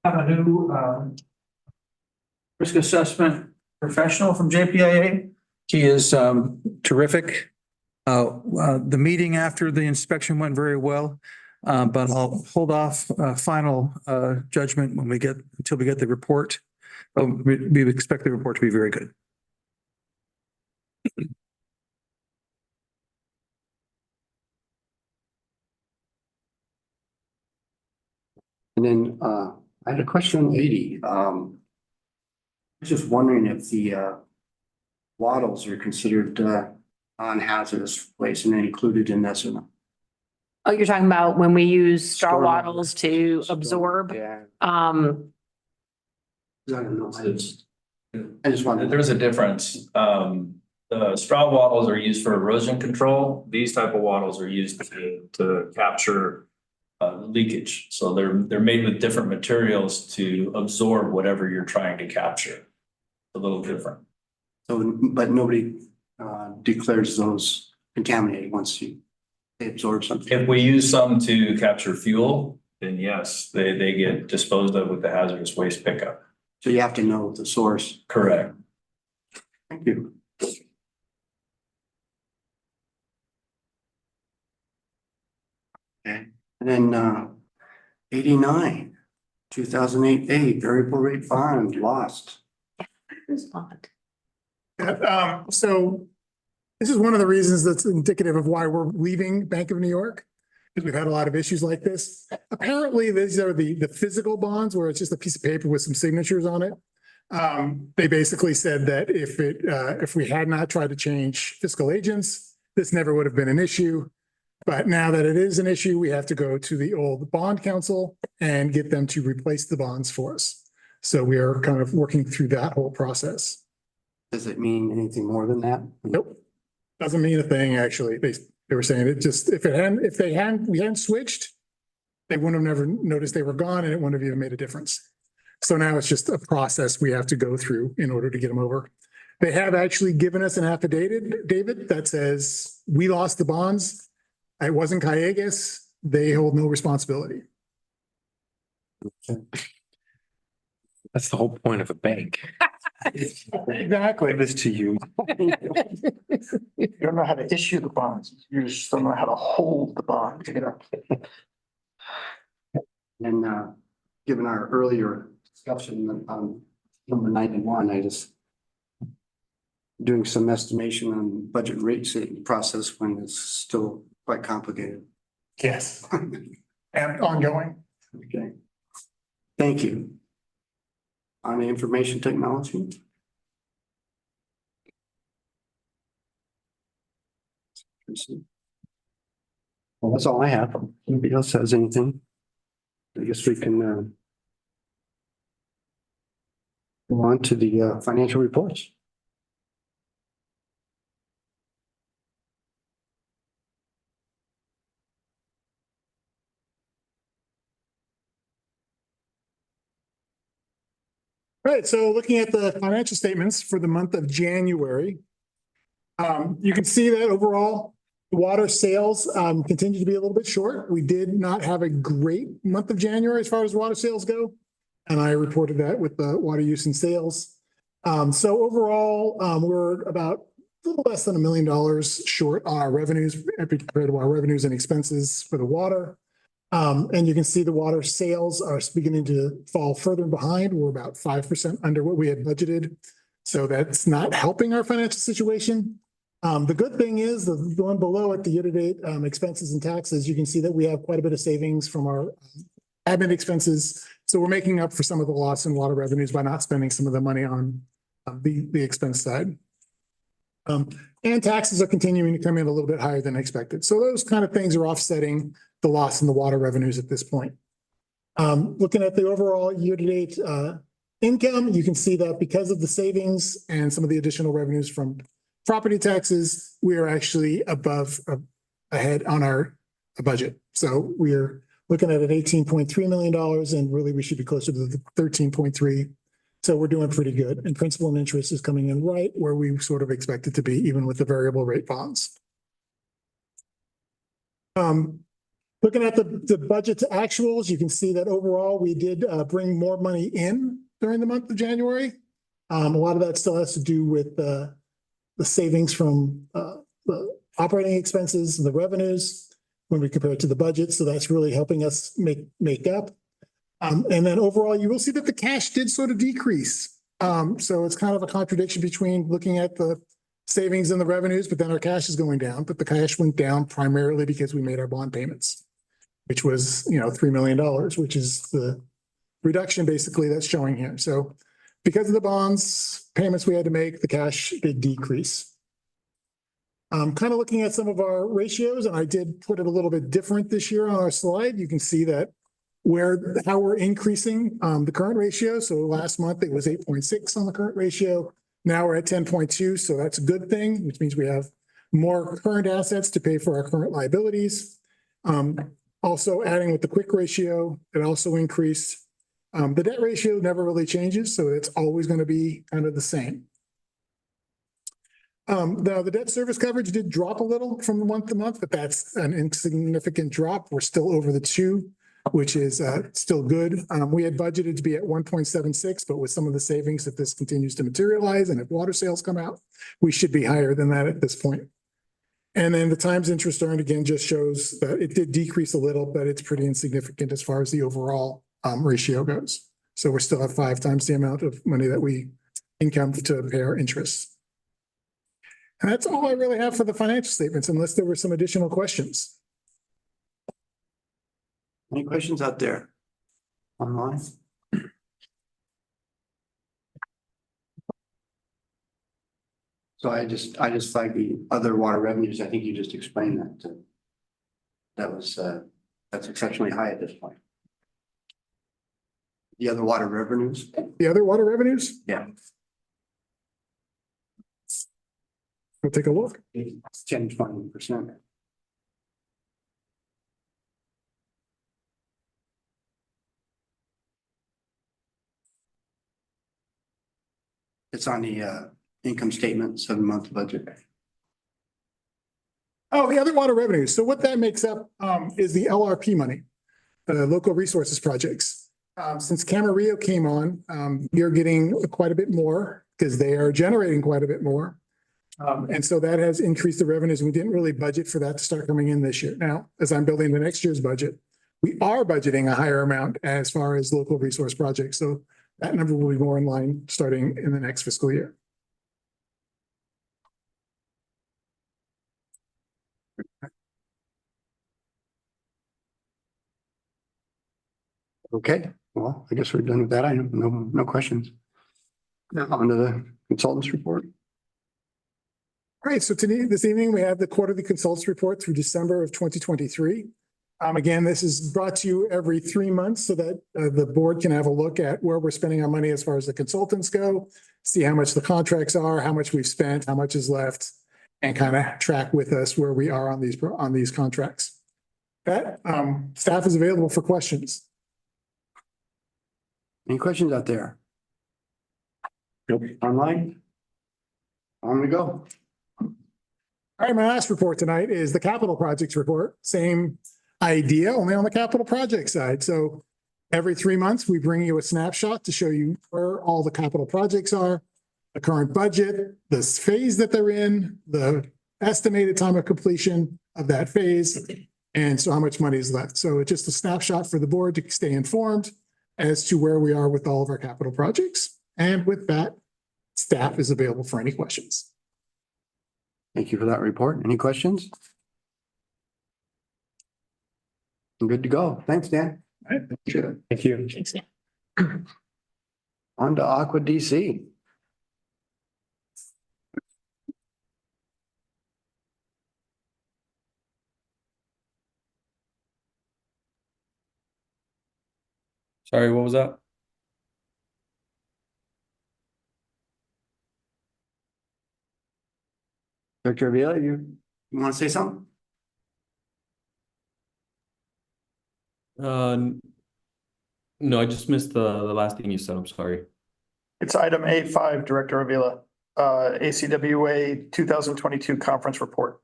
a new risk assessment professional from JPIA. He is terrific. The meeting after the inspection went very well, but I'll hold off final judgment until we get the report. We expect the report to be very good. And then I had a question on 80. I was just wondering if the wattles are considered non-hazardous waste and included in this or not. Oh, you're talking about when we use straw Straw wattles to absorb, Yeah. I don't know. I just wanted. There's a difference. The straw wattles are used for erosion control. These type of wattles are used to capture leakage. So they're made with different materials to absorb whatever you're trying to capture. A little different. So, but nobody declares those contaminated once they absorb something. If we use some to capture fuel, then yes, they get disposed of with the hazardous waste pickup. So you have to know the source. Correct. Thank you. Okay, and then 89, 2008 variable rate bond lost. So this is one of the reasons that's indicative of why we're leaving Bank of New York, because we've had a lot of issues like this. Apparently, these are the physical bonds where it's just a piece of paper with some signatures on it. They basically said that if we had not tried to change fiscal agents, this never would have been an issue. But now that it is an issue, we have to go to the old bond council and get them to replace the bonds for us. So we are kind of working through that whole process. Does it mean anything more than that? Nope. Doesn't mean a thing, actually. They were saying it just, we hadn't switched, they wouldn't have never noticed they were gone and it wouldn't have even made a difference. So now it's just a process we have to go through in order to get them over. They have actually given us an affidavit, David, that says we lost the bonds. It wasn't Calleguas. They hold no responsibility. That's the whole point of a bank. Exactly. Give this to you. You don't know how to issue the bonds. You just don't know how to hold the bond. And given our earlier discussion on number 91, I just doing some estimation on budget rate setting process when it's still quite complicated. Yes. And ongoing. Okay. Thank you. On the information technology. Well, that's all I have. Anybody else has anything? I guess we can go on to the financial reports. Right, so looking at the financial statements for the month of January, you can see that overall, the water sales continue to be a little bit short. We did not have a great month of January as far as water sales go. And I reported that with the water use and sales. So overall, we're about a little less than $1 million short on our revenues compared to our revenues and expenses for the water. And you can see the water sales are beginning to fall further behind. We're about 5% under what we had budgeted. So that's not helping our financial situation. The good thing is the one below at the year-to-date expenses and taxes, you can see that we have quite a bit of savings from our admin expenses. So we're making up for some of the loss in water revenues by not spending some of the money on the expense side. And taxes are continuing to come in a little bit higher than expected. So those kind of things are offsetting the loss in the water revenues at this point. Looking at the overall year-to-date income, you can see that because of the savings and some of the additional revenues from property taxes, we are actually ahead on our budget. So we're looking at $18.3 million, and really we should be closer to the 13.3. So we're doing pretty good. And principal and interest is coming in right where we sort of expect it to be, even with the variable rate bonds. Looking at the budget to actuals, you can see that overall we did bring more money in during the month of January. A lot of that still has to do with the savings from the operating expenses and the revenues when we compare it to the budget. So that's really helping us make up. And then overall, you will see that the cash did sort of decrease. So it's kind of a contradiction between looking at the savings and the revenues, but then our cash is going down. But the cash went down primarily because we made our bond payments, which was, $3 million, which is the reduction basically that's showing here. So because of the bonds payments we had to make, the cash did decrease. Kind of looking at some of our ratios, and I did put it a little bit different this year on our slide. You can see that how we're increasing the current ratio. So last month it was 8.6 on the current ratio. Now we're at 10.2. So that's a good thing, which means we have more current assets to pay for our current liabilities. Also adding with the quick ratio, it also increased. The debt ratio never really changes, so it's always going to be kind of the same. Now the debt service coverage did drop a little from month to month, but that's an insignificant drop. We're still over the 2, which is still good. We had budgeted to be at 1.76, but with some of the savings, if this continues to materialize and if water sales come out, we should be higher than that at this point. And then the times interest earned again just shows that it did decrease a little, but it's pretty insignificant as far as the overall ratio goes. So we're still at 5 times the amount of money that we income to pay our interest. And that's all I really have for the financial statements, unless there were some additional questions. Any questions out there online? So I just flagged the other water revenues. I think you just explained that. That's exceptionally high at this point. The other water revenues? The other water revenues? Yeah. We'll take a look. 10-20%. It's on the income statement, 7-month budget. Oh, the other water revenues. So what that makes up is the LRP money, the local resources projects. Since Camarillo came on, you're getting quite a bit more because they are generating quite a bit more. And so that has increased the revenues. We didn't really budget for that to start coming in this year. Now, as I'm building the next year's budget, we are budgeting a higher amount as far as local resource projects. So that number will be more in line starting in the next fiscal year. Okay, well, I guess we're done with that. I have no questions. Now on to the consultants report. All right, so this evening, we have the quarterly consultants report through December of 2023. Again, this is brought to you every 3 months so that the board can have a look at where we're spending our money as far as the consultants go, see how much the contracts are, how much we've spent, how much is left, and kind of track with us where we are on these contracts. That staff is available for questions. Any questions out there? Nope. Online? On we go. All right, my last report tonight is the capital projects report. Same idea, only on the capital project side. So every 3 months, we bring you a snapshot to show you where all the capital projects are, the current budget, this phase that they're in, the estimated time of completion of that phase, and so how much money is left. So it's just a snapshot for the board to stay informed as to where we are with all of our capital projects. And with that, staff is available for any questions. Thank you for that report. Any questions? I'm good to go. Thanks, Dan. All right. Sure. Thank you. On to Aqua DC. Sorry, what was that? Director Avila, you want to say something? No, I just missed the last thing you said. I'm sorry. It's item A5, Director Avila, ACWA 2022 conference report.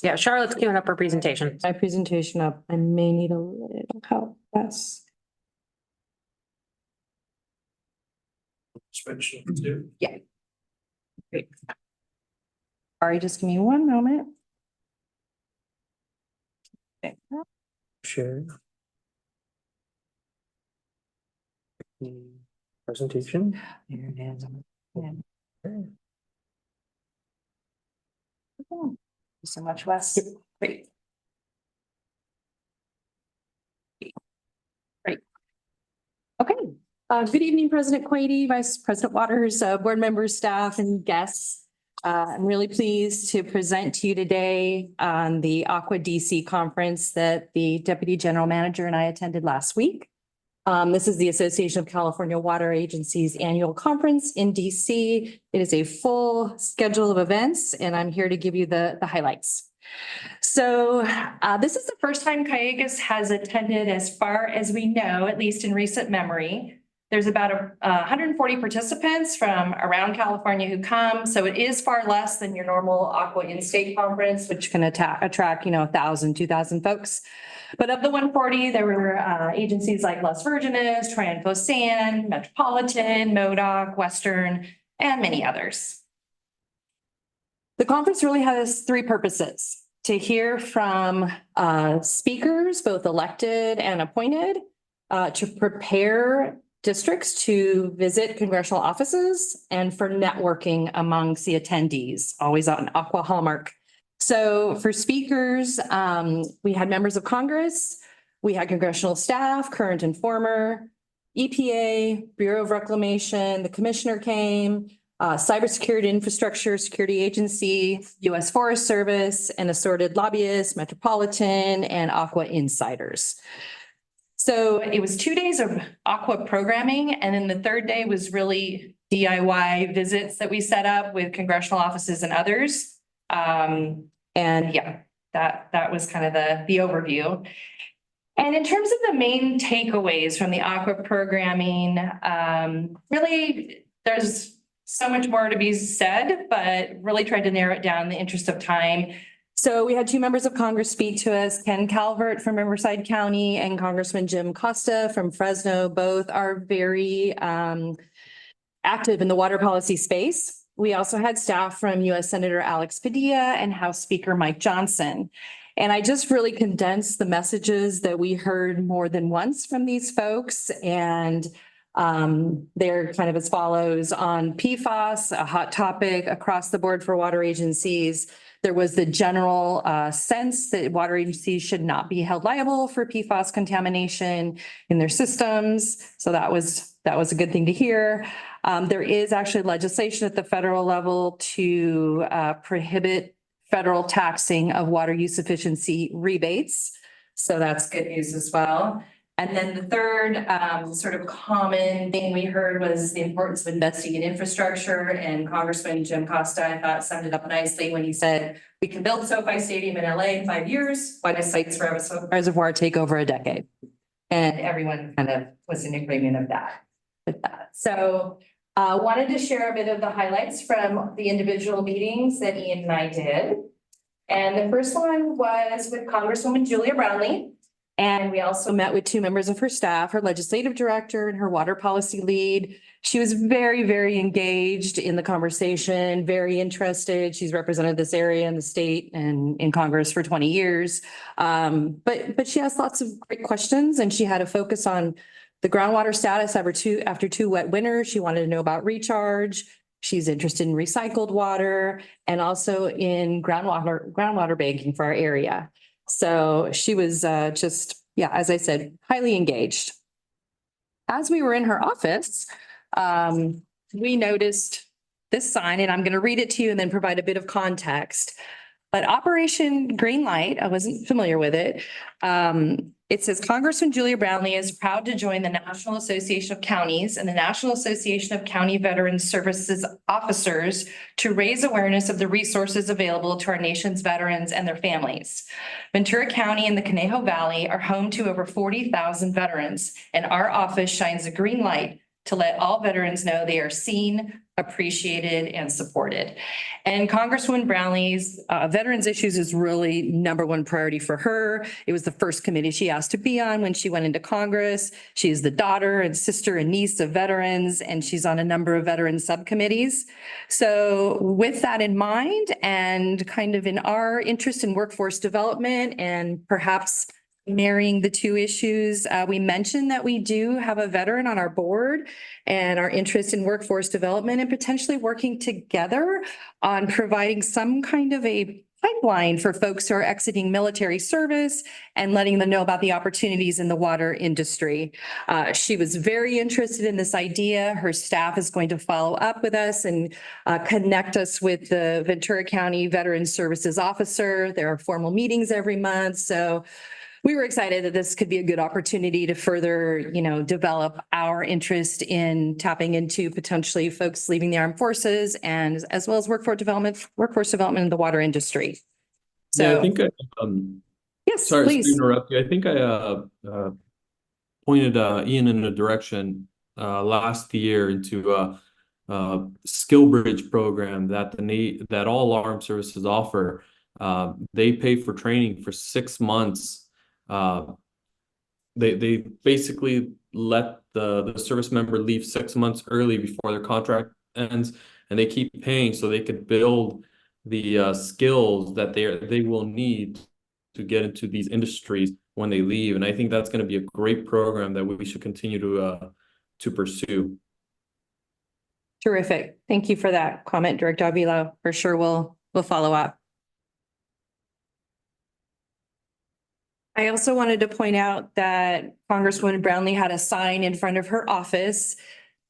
Yeah, Charlotte's queuing up her presentation. My presentation up. I may need a little help. Yes. Switch. To. Yeah. Great. Sorry, just give me one moment. Okay. Share. Presentation. Thank you so much, Wes. Great. Great. Okay. Good evening, President Quady, Vice President Waters, board members, staff, and guests. I'm really pleased to present to you today on the Aqua DC conference that the Deputy General Manager and I attended last week. This is the Association of California Water Agencies annual conference in DC. It is a full schedule of events, and I'm here to give you the highlights. So this is the first time Calleguas has attended, as far as we know, at least in recent memory. There's about 140 participants from around California who come. So it is far less than your normal Aqua in-state conference, which can attract, 1,000, 2,000 folks. But of the 140, there were agencies like Las Virgenes, Triunfo San, Metropolitan, MODOC, Western, and many others. The conference really has three purposes: to hear from speakers, both elected and appointed, to prepare districts to visit congressional offices, and for networking amongst the attendees, always on Aqua hallmark. So for speakers, we had members of Congress, we had congressional staff, current and former, EPA, Bureau of Reclamation, the commissioner came, Cybersecurity Infrastructure Security Agency, U.S. Forest Service, and assorted lobbyists, Metropolitan, and Aqua insiders. So it was 2 days of Aqua programming, and then the third day was really DIY visits that we set up with congressional offices and others. And yeah, that was kind of the overview. And in terms of the main takeaways from the Aqua programming, really there's so much more to be said, but really tried to narrow it down in the interest of time. So we had two members of Congress speak to us, Ken Calvert from Riverside County and Congressman Jim Costa from Fresno. Both are very active in the water policy space. We also had staff from U.S. Senator Alex Padilla and House Speaker Mike Johnson. And I just really condensed the messages that we heard more than once from these folks. And they're kind of as follows: on PFAS, a hot topic across the board for water agencies. There was the general sense that water agencies should not be held liable for PFAS contamination in their systems. So that was a good thing to hear. There is actually legislation at the federal level to prohibit federal taxing of water use efficiency rebates. So that's good news as well. And then the third sort of common thing we heard was the importance of investing in infrastructure. And Congressman Jim Costa, I thought, summed it up nicely when he said, we can build SoFi Stadium in LA in 5 years. Why does Sites Reservoir take over a decade? And everyone kind of was in agreement of that. With that. So Wanted to share a bit of the highlights from the individual meetings that Ian and I did. And the first one was with Congresswoman Julia Brownlee. And we also met with two members of her staff, her legislative director and her water policy lead. She was very, very engaged in the conversation, very interested. She's represented this area in the state and in Congress for 20 years. But she asked lots of great questions, and she had a focus on the groundwater status after two wet winters. She wanted to know about recharge. She's interested in recycled water and also in groundwater banking for our area. So she was just, yeah, as I said, highly engaged. As we were in her office, we noticed this sign, and I'm going to read it to you and then provide a bit of context. But Operation Greenlight, I wasn't familiar with it. It says Congressman Julia Brownlee is proud to join the National Association of Counties and the National Association of County Veteran Services Officers to raise awareness of the resources available to our nation's veterans and their families. Ventura County and the Conejo Valley are home to over 40,000 veterans, and our office shines a green light to let all veterans know they are seen, appreciated, and supported. And Congresswoman Brownlee's veterans issues is really number one priority for her. It was the first committee she asked to be on when she went into Congress. She is the daughter and sister and niece of veterans, and she's on a number of veteran subcommittees. So with that in mind, and kind of in our interest in workforce development and perhaps marrying the two issues, we mentioned that we do have a veteran on our board and our interest in workforce development and potentially working together on providing some kind of a pipeline for folks who are exiting military service and letting them know about the opportunities in the water industry. She was very interested in this idea. Her staff is going to follow up with us and connect us with the Ventura County Veteran Services Officer. There are formal meetings every month. So we were excited that this could be a good opportunity to further, develop our interest in tapping into potentially folks leaving the armed forces and as well as workforce development in the water industry. So Yeah, I think yes, sorry to please. interrupt you. I think I pointed Ian in a direction last year into a skill bridge program that all armed services offer. They pay for training for 6 months. They basically let the service member leave 6 months early before their contract ends, and they keep paying so they could build the skills that they will need to get into these industries when they leave. And I think that's going to be a great program that we should continue to pursue. Terrific. Thank you for that comment, Director Avila. For sure, we'll follow up. I also wanted to point out that Congresswoman Brownlee had a sign in front of her office,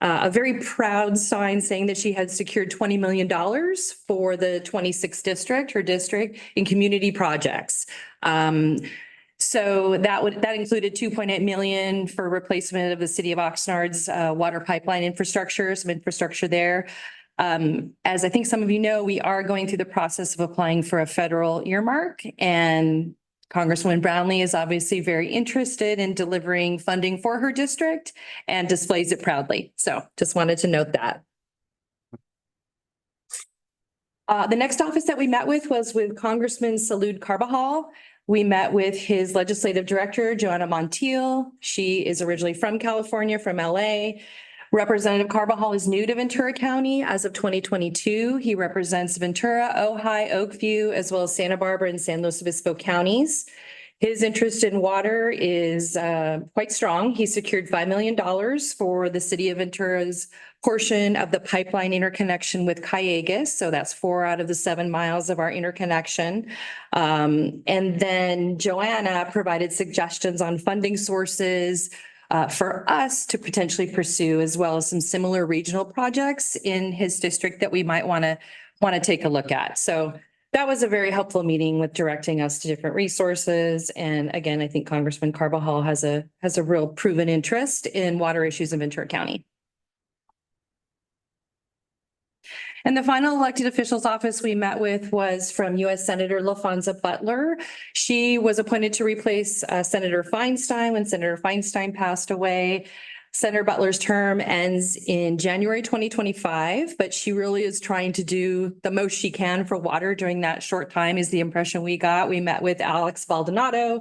a very proud sign saying that she had secured $20 million for the 26th district, her district, in community projects. So that included 2.8 million for replacement of the city of Oxnard's water pipeline infrastructure, some infrastructure there. As I think some of you know, we are going through the process of applying for a federal earmark, and Congresswoman Brownlee is obviously very interested in delivering funding for her district and displays it proudly. So just wanted to note that. The next office that we met with was with Congressman Salud Carbajal. We met with his legislative director, Joanna Montiel. She is originally from California, from LA. Representative Carbajal is new to Ventura County as of 2022. He represents Ventura, Ojai, Oakview, as well as Santa Barbara and San Luis Obispo counties. His interest in water is quite strong. He secured $5 million for the city of Ventura's portion of the pipeline interconnection with Calleguas. So that's 4 out of the 7 miles of our interconnection. And then Joanna provided suggestions on funding sources for us to potentially pursue, as well as some similar regional projects in his district that we might want to take a look at. So that was a very helpful meeting with directing us to different resources. And again, I think Congressman Carbajal has a real proven interest in water issues in Ventura County. And the final elected officials office we met with was from U.S. Senator LaFonza Butler. She was appointed to replace Senator Feinstein when Senator Feinstein passed away. Senator Butler's term ends in January 2025, but she really is trying to do the most she can for water during that short time is the impression we got. We met with Alex Baldonado,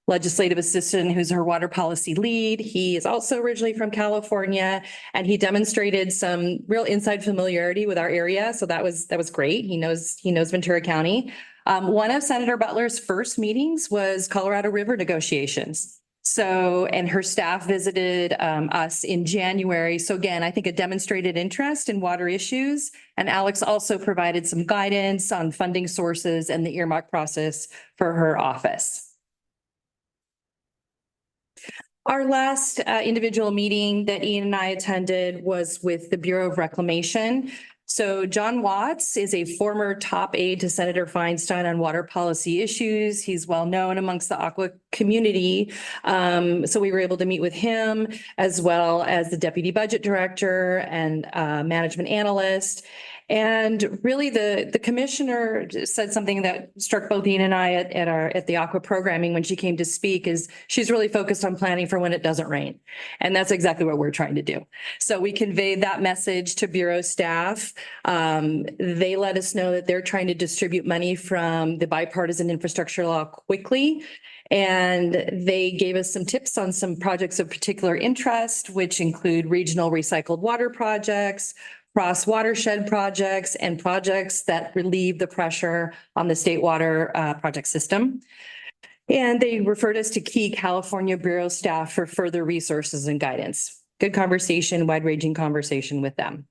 legislative assistant, who's her water policy lead. He is also originally from California, and he demonstrated some real inside familiarity with our area. So that was great. He knows Ventura County. One of Senator Butler's first meetings was Colorado River negotiations. So, and her staff visited us in January. So again, I think a demonstrated interest in water issues. And Alex also provided some guidance on funding sources and the earmark process for her office. Our last individual meeting that Ian and I attended was with the Bureau of Reclamation. So John Watts is a former top aide to Senator Feinstein on water policy issues. He's well known amongst the aqua community. So we were able to meet with him as well as the deputy budget director and management analyst. And really the commissioner said something that struck both Ian and I at the aqua programming when she came to speak is she's really focused on planning for when it doesn't rain. And that's exactly what we're trying to do. So we conveyed that message to Bureau staff. They let us know that they're trying to distribute money from the bipartisan infrastructure law quickly. And they gave us some tips on some projects of particular interest, which include regional recycled water projects, cross watershed projects, and projects that relieve the pressure on the state water project system. And they referred us to key California Bureau staff for further resources and guidance. Good conversation, wide-ranging conversation with them.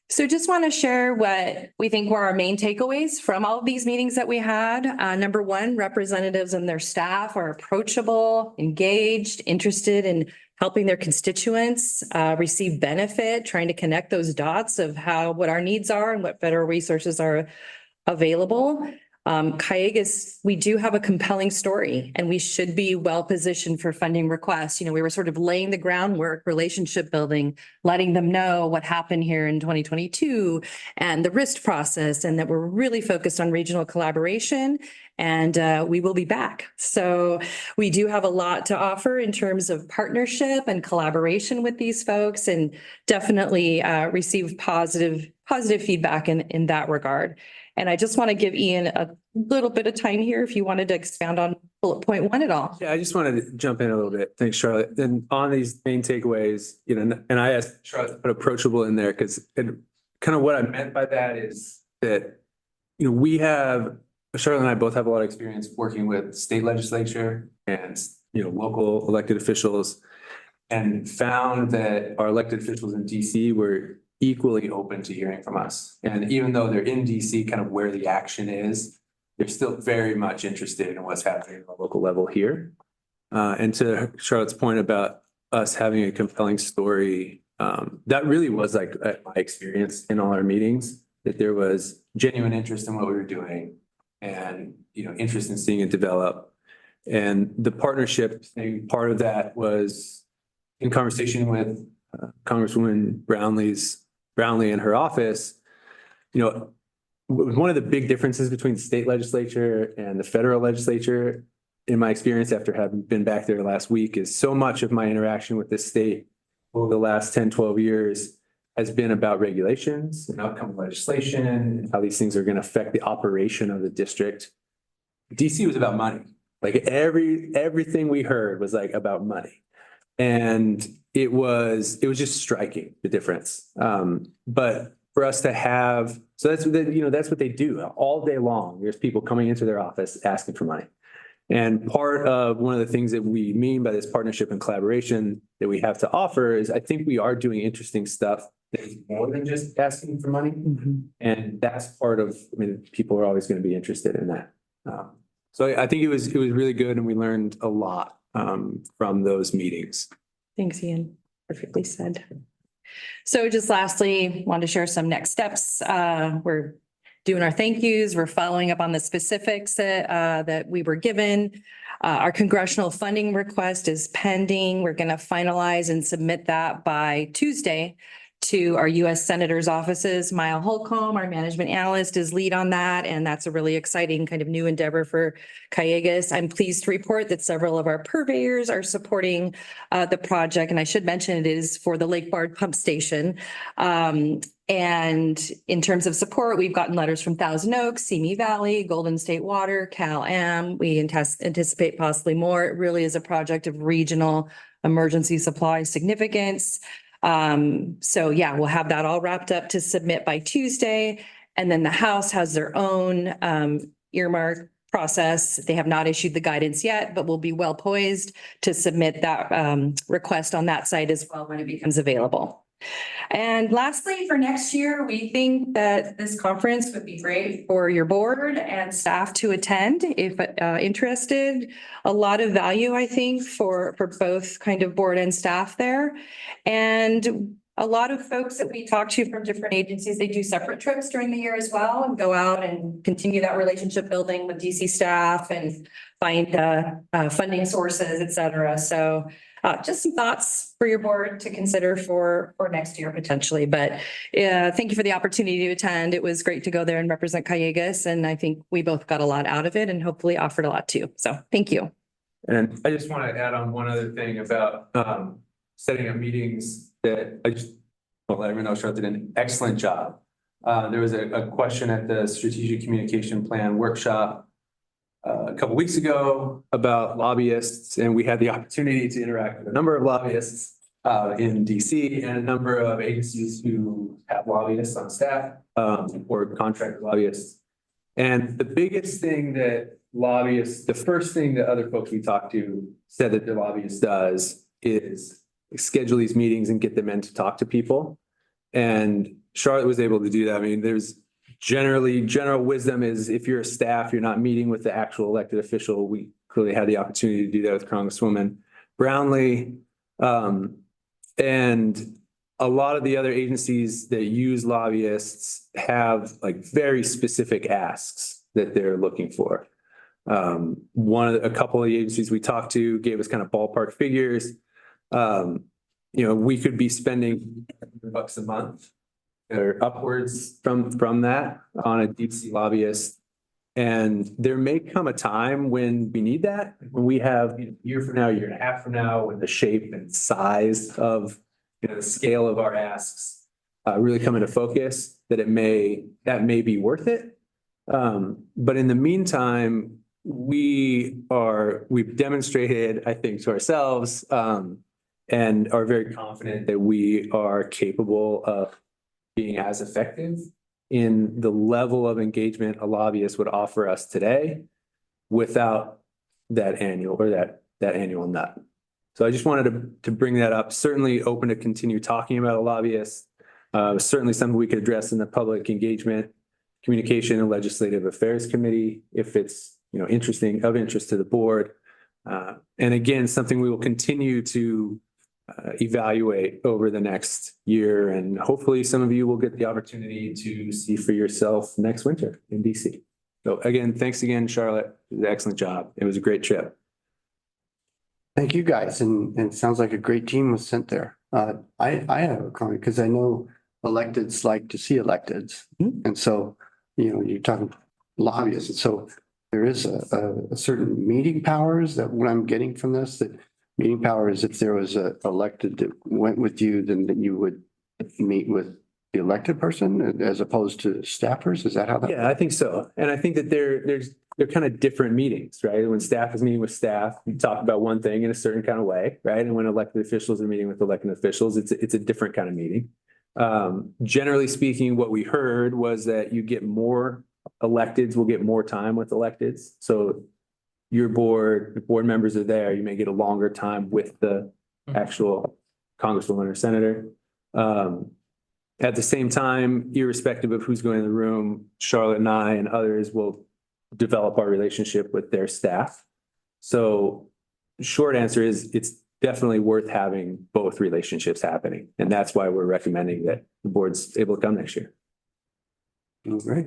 So just want to share what we think were our main takeaways from all of these meetings that we had. Number one, representatives and their staff are approachable, engaged, interested in helping their constituents receive benefit, trying to connect those dots of what our needs are and what federal resources are available. Calleguas, we do have a compelling story and we should be well positioned for funding requests. You know, we were sort of laying the groundwork, relationship building, letting them know what happened here in 2022 and the RIST process, and that we're really focused on regional collaboration, and we will be back. So we do have a lot to offer in terms of partnership and collaboration with these folks, and definitely receive positive feedback in that regard. And I just want to give Ian a little bit of time here if you wanted to expound on bullet point one at all. Yeah, I just wanted to jump in a little bit. Thanks, Charlotte. And on these main takeaways, you know, and I asked Charlotte to put approachable in there because kind of what I meant by that is that, you know, Charlotte and I both have a lot of experience working with state legislature and, you know, local elected officials, and found that our elected officials in DC were equally open to hearing from us. And even though they're in DC, kind of where the action is, they're still very much interested in what's happening at the local level here. And to Charlotte's point about us having a compelling story, that really was like my experience in all our meetings, that there was genuine interest in what we were doing and, you know, interest in seeing it develop. And the partnership thing, part of that was in conversation with Congresswoman Brownlee and her office. You know, one of the big differences between the state legislature and the federal legislature, in my experience after having been back there last week, is so much of my interaction with the state over the last 10, 12 years has been about regulations and outcome legislation and how these things are going to affect the operation of the district. DC was about money. Like everything we heard was like about money. And it was just striking, the difference. But for us to have, so that's what they do all day long. There's people coming into their office asking for money. And part of one of the things that we mean by this partnership and collaboration that we have to offer is I think we are doing interesting stuff that is more than just asking for money. Mm-hmm. And that's part of, I mean, people are always going to be interested in that. So I think it was really good, and we learned a lot from those meetings. Thanks, Ian. Perfectly said. So just lastly, wanted to share some next steps. We're doing our thank yous. We're following up on the specifics that we were given. Our congressional funding request is pending. We're going to finalize and submit that by Tuesday to our US Senators offices. Maya Holcomb, our management analyst, is lead on that, and that's a really exciting kind of new endeavor for Calleguas. I'm pleased to report that several of our purveyors are supporting the project, and I should mention it is for the Lake Bard Pump Station. And in terms of support, we've gotten letters from Thousand Oaks, Simi Valley, Golden State Water, Cal Am. We anticipate possibly more. It really is a project of regional emergency supply significance. So yeah, we'll have that all wrapped up to submit by Tuesday. And then the House has their own earmark process. They have not issued the guidance yet, but will be well poised to submit that request on that site as well when it becomes available. And lastly, for next year, we think that this conference would be great for your board and staff to attend if interested. A lot of value, I think, for both kind of board and staff there. And a lot of folks that we talk to from different agencies, they do separate trips during the year as well and go out and continue that relationship building with DC staff and find funding sources, et cetera. So just some thoughts for your board to consider for next year potentially. But thank you for the opportunity to attend. It was great to go there and represent Calleguas. And I think we both got a lot out of it and hopefully offered a lot too. So thank you. And I just want to add on one other thing about setting up meetings that I just want to let everyone know Charlotte did an excellent job. There was a question at the Strategic Communication Plan workshop a couple weeks ago about lobbyists, and we had the opportunity to interact with a number of lobbyists in DC and a number of agencies who have lobbyists on staff or contracted lobbyists. And the biggest thing that lobbyists, the first thing that other folks we talked to said that the lobbyist does is schedule these meetings and get them in to talk to people. And Charlotte was able to do that. I mean, there's general wisdom is if you're a staff, you're not meeting with the actual elected official. We clearly had the opportunity to do that with Congresswoman Brownlee. And a lot of the other agencies that use lobbyists have like very specific asks that they're looking for. A couple of the agencies we talked to gave us kind of ballpark figures. We could be spending $100 a month or upwards from that on a DC lobbyist. And there may come a time when we need that, when we have a year from now, a year and a half from now, when the shape and size of the scale of our asks really come into focus, that may be worth it. But in the meantime, we've demonstrated, I think, to ourselves and are very confident that we are capable of being as effective in the level of engagement a lobbyist would offer us today without that annual nut. So I just wanted to bring that up. Certainly open to continue talking about a lobbyist. Certainly something we could address in the public engagement, communication and legislative affairs committee if it's of interest to the board. And again, something we will continue to evaluate over the next year, and hopefully some of you will get the opportunity to see for yourself next winter in DC. So again, thanks again, Charlotte. You did an excellent job. It was a great trip. Thank you, guys. And it sounds like a great team was sent there. I have a comment because I know electeds like to see electeds. And so, you're talking lobbyists. And so there is a certain meeting powers that what I'm getting from this, that meeting power is if there was a elected that went with you, then that you would meet with the elected person as opposed to staffers. Is that how that? Yeah, I think so. And I think that they're kind of different meetings, right? When staff is meeting with staff, you talk about one thing in a certain kind of way, right? And when elected officials are meeting with elected officials, it's a different kind of meeting. Generally speaking, what we heard was that you get more electeds will get more time with electeds. So your board members are there, you may get a longer time with the actual congresswoman or senator. At the same time, irrespective of who's going in the room, Charlotte and I and others will develop our relationship with their staff. So short answer is it's definitely worth having both relationships happening. And that's why we're recommending that the board's able to come next year. Oh, great.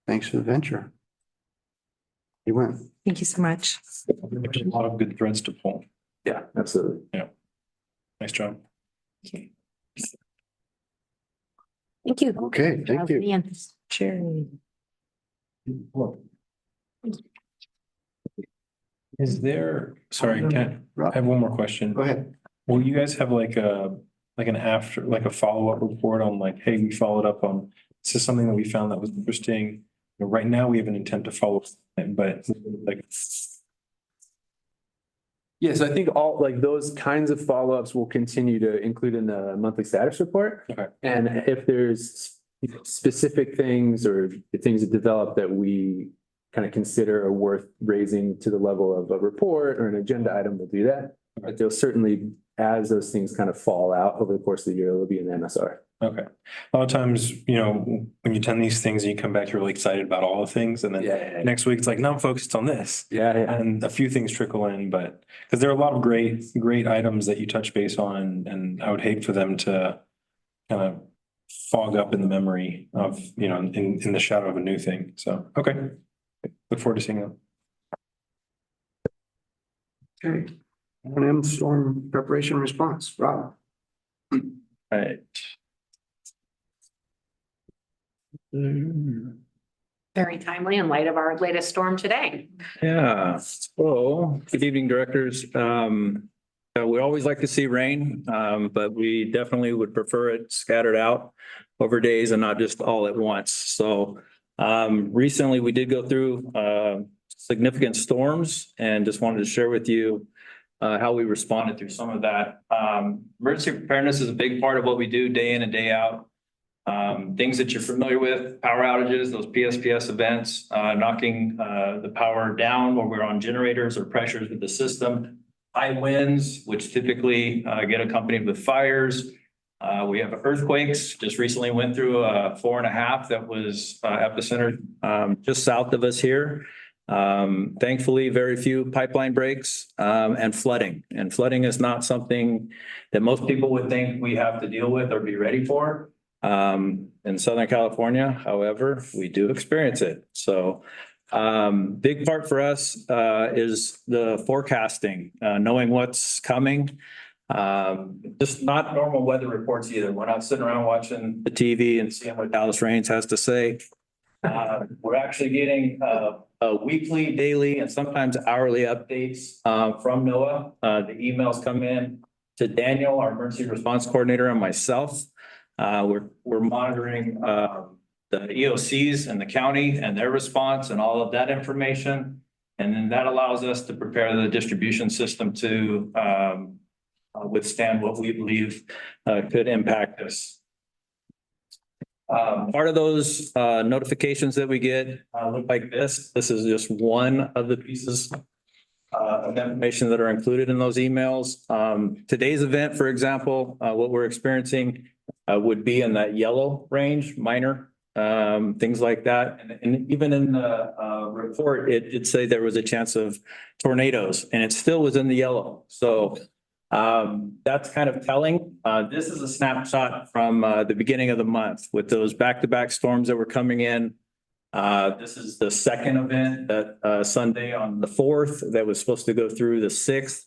Thanks for the venture. You went. Thank you so much. There's a lot of good threads to pull. Yeah, absolutely. Yeah. Nice job. Okay. Thank you. Okay, thank you. Sure. Is there, sorry, I have one more question. Go ahead. Will you guys have like an after, like a follow-up report on like, hey, we followed up on, this is something that we found that was interesting. You know, right now we have an intent to follow up, but like, Yes, I think all like those kinds of follow-ups will continue to include in the monthly status report. okay, And if there's specific things or things that develop that we kind of consider are worth raising to the level of a report or an agenda item, we'll do that. But they'll certainly, as those things kind of fall out over the course of the year, it'll be in the MSR. okay. A lot of times, you know, when you attend these things and you come back, you're really excited about all the things. And then next week, it's like, no, I'm focused on this. Yeah. And a few things trickle in, but because there are a lot of great items that you touch base on, and I would hate for them to kind of fog up in the memory of, you know, in the shadow of a new thing. So, okay. Look forward to seeing them. Okay. M storm preparation response, Rob. Right. Very timely in light of our latest storm today. Yeah, so good evening, directors. We always like to see rain, but we definitely would prefer it scattered out over days and not just all at once. So recently we did go through significant storms and just wanted to share with you how we responded through some of that. Emergency preparedness is a big part of what we do day in and day out. Things that you're familiar with, power outages, those PSPS events, knocking the power down when we're on generators or pressures with the system, high winds, which typically get accompanied with fires. We have earthquakes, just recently went through a 4.5 that was epicenter just south of us here. Thankfully, very few pipeline breaks and flooding. And flooding is not something that most people would think we have to deal with or be ready for. In Southern California, however, we do experience it. So big part for us is the forecasting, knowing what's coming. Just not normal weather reports either. We're not sitting around watching the TV and seeing what Dallas Rains has to say. We're actually getting weekly, daily, and sometimes hourly updates from NOAA. The emails come in to Daniel, our emergency response coordinator, and myself. We're monitoring the EOCs in the county and their response and all of that information. And then that allows us to prepare the distribution system to withstand what we believe could impact us. Part of those notifications that we get look like this. This is just one of the pieces of information that are included in those emails. Today's event, for example, what we're experiencing would be in that yellow range, minor, things like that. And even in the report, it did say there was a chance of tornadoes, and it still was in the yellow. So that's kind of telling. This is a snapshot from the beginning of the month with those back-to-back storms that were coming in. This is the second event that Sunday on the 4th that was supposed to go through the 6th.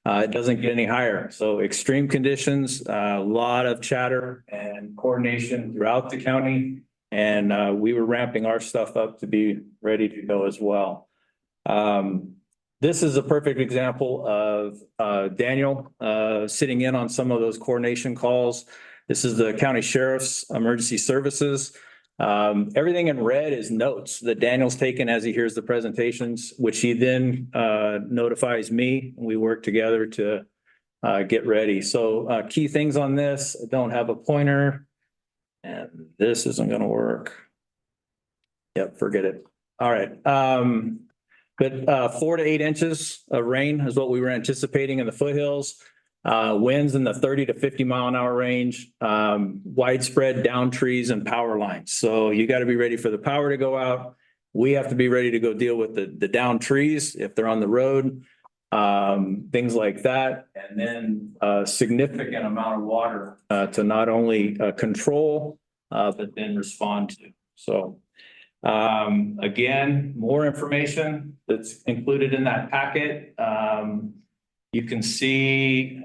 It doesn't get any higher. So extreme conditions, a lot of chatter and coordination throughout the county. And we were ramping our stuff up to be ready to go as well. This is a perfect example of Daniel sitting in on some of those coordination calls. This is the county sheriff's emergency services. Everything in red is notes that Daniel's taken as he hears the presentations, which he then notifies me. We work together to get ready. So key things on this, I don't have a pointer, and this isn't going to work. Yep, forget it. All right. But 4 to 8 inches of rain is what we were anticipating in the foothills. Winds in the 30 to 50 mile an hour range, widespread down trees and power lines. So you got to be ready for the power to go out. We have to be ready to go deal with the down trees if they're on the road, things like that. And then a significant amount of water to not only control, but then respond to. So again, more information that's included in that packet. You can see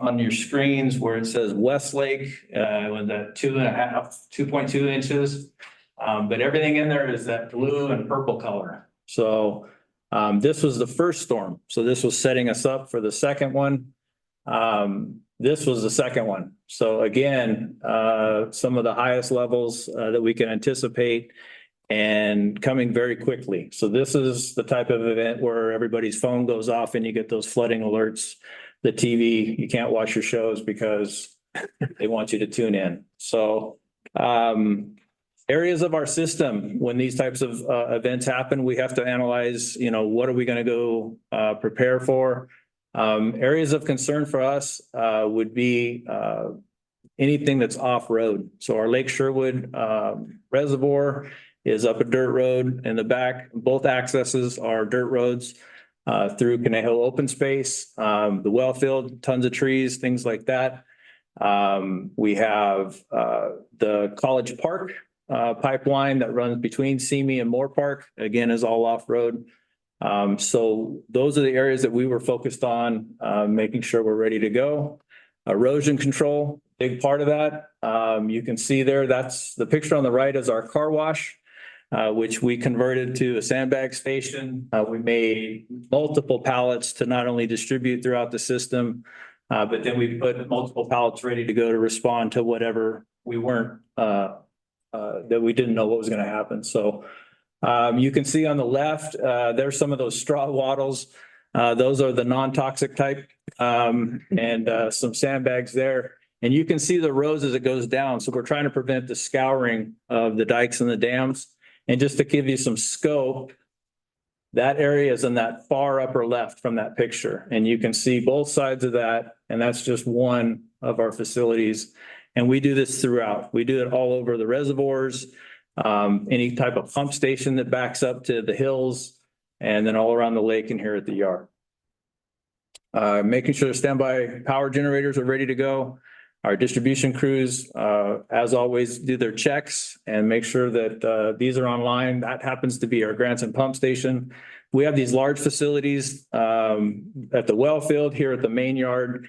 on your screens where it says Westlake, with that 2.2 inches. But everything in there is that blue and purple color. So this was the first storm. So this was setting us up for the second one. This was the second one. So again, some of the highest levels that we can anticipate and coming very quickly. So this is the type of event where everybody's phone goes off and you get those flooding alerts. The TV, you can't watch your shows because they want you to tune in. So areas of our system, when these types of events happen, we have to analyze, what are we going to go prepare for? Areas of concern for us would be anything that's off-road. So our Lake Sherwood reservoir is up a dirt road in the back. Both accesses are dirt roads through Conejo open space, the well field, tons of trees, things like that. We have the College Park pipeline that runs between Simi and Moore Park, again, is all off-road. So those are the areas that we were focused on, making sure we're ready to go. Erosion control, big part of that. You can see there, that's the picture on the right is our car wash, which we converted to a sandbag station. We made multiple pallets to not only distribute throughout the system, but then we put multiple pallets ready to go to respond to whatever we weren't, that we didn't know what was going to happen. So you can see on the left, there's some of those straw wattles. Those are the non-toxic type, and some sandbags there. And you can see the rows as it goes down. So we're trying to prevent the scouring of the dikes and the dams. And just to give you some scope, that area is in that far upper left from that picture. And you can see both sides of that. And that's just one of our facilities. And we do this throughout. We do it all over the reservoirs, any type of pump station that backs up to the hills, and then all around the lake and here at the yard. Making sure the standby power generators are ready to go. Our distribution crews, as always, do their checks and make sure that these are online. That happens to be our Granson pump station. We have these large facilities at the well field, here at the main yard,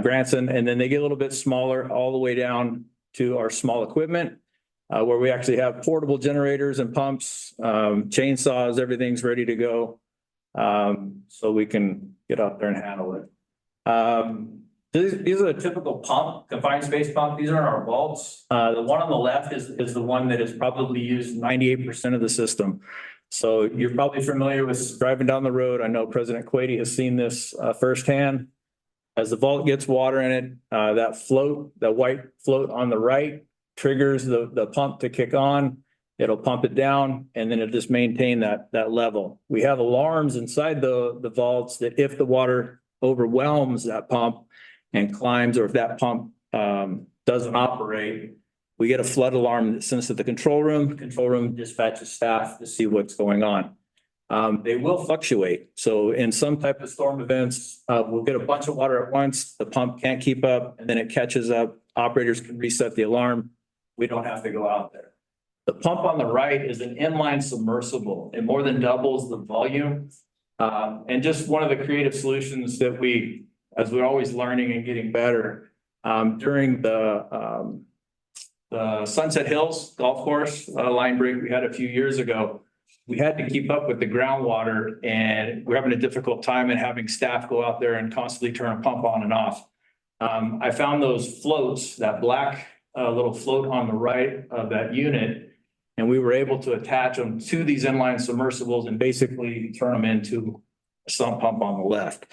Granson, and then they get a little bit smaller all the way down to our small equipment, where we actually have portable generators and pumps, chainsaws, everything's ready to go. So we can get out there and handle it. These are a typical pump, confined space pump. These are in our vaults. The one on the left is the one that is probably used 98% of the system. So you're probably familiar with driving down the road. I know President Quady has seen this firsthand. As the vault gets water in it, that white float on the right triggers the pump to kick on. It'll pump it down and then it'll just maintain that level. We have alarms inside the vaults that if the water overwhelms that pump and climbs, or if that pump doesn't operate, we get a flood alarm that sends to the control room. Control room dispatches staff to see what's going on. They will fluctuate. So in some type of storm events, we'll get a bunch of water at once. The pump can't keep up and then it catches up. Operators can reset the alarm. We don't have to go out there. The pump on the right is an inline submersible. It more than doubles the volume. And just one of the creative solutions that as we're always learning and getting better, during the Sunset Hills golf course line break we had a few years ago, we had to keep up with the groundwater, and we're having a difficult time in having staff go out there and constantly turn a pump on and off. I found those floats, that black little float on the right of that unit, and we were able to attach them to these inline submersibles and basically turn them into a sump pump on the left.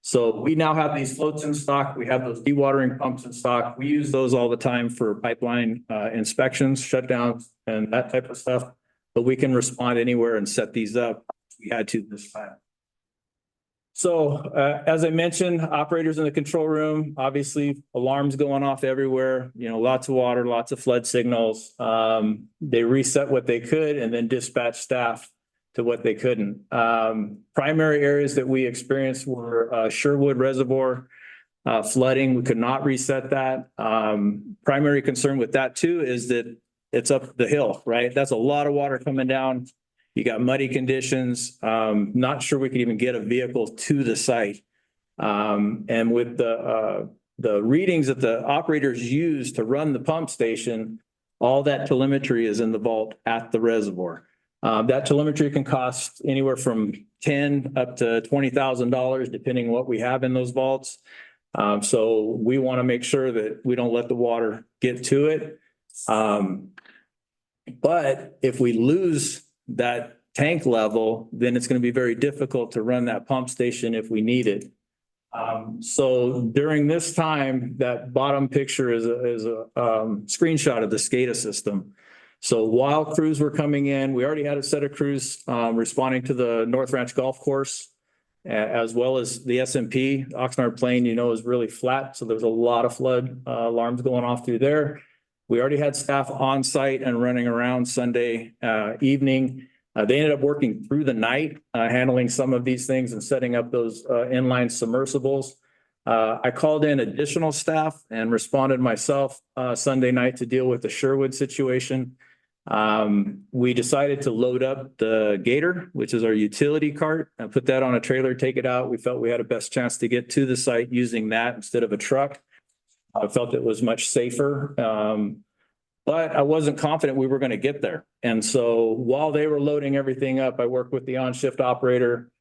So we now have these floats in stock. We have those dewatering pumps in stock. We use those all the time for pipeline inspections, shutdowns, and that type of stuff. But we can respond anywhere and set these up. We had to this time. So as I mentioned, operators in the control room, obviously alarms going off everywhere, lots of water, lots of flood signals. They reset what they could and then dispatch staff to what they couldn't. Primary areas that we experienced were Sherwood Reservoir flooding. We could not reset that. Primary concern with that too is that it's up the hill, right? That's a lot of water coming down. You got muddy conditions. Not sure we could even get a vehicle to the site. And with the readings that the operators use to run the pump station, all that telemetry is in the vault at the reservoir. That telemetry can cost anywhere from $10,000 up to $20,000, depending on what we have in those vaults. So we want to make sure that we don't let the water get to it. But if we lose that tank level, then it's going to be very difficult to run that pump station if we need it. So during this time, that bottom picture is a screenshot of the SCADA system. So while crews were coming in, we already had a set of crews responding to the North Ranch Golf Course, as well as the SMP. Oxnard Plain, you know, is really flat, so there's a lot of flood alarms going off through there. We already had staff on site and running around Sunday evening. They ended up working through the night, handling some of these things and setting up those inline submersibles. I called in additional staff and responded myself Sunday night to deal with the Sherwood situation. We decided to load up the Gator, which is our utility cart, and put that on a trailer, take it out. We felt we had a best chance to get to the site using that instead of a truck. I felt it was much safer. But I wasn't confident we were going to get there. And so while they were loading everything up, I worked with the on-shift operator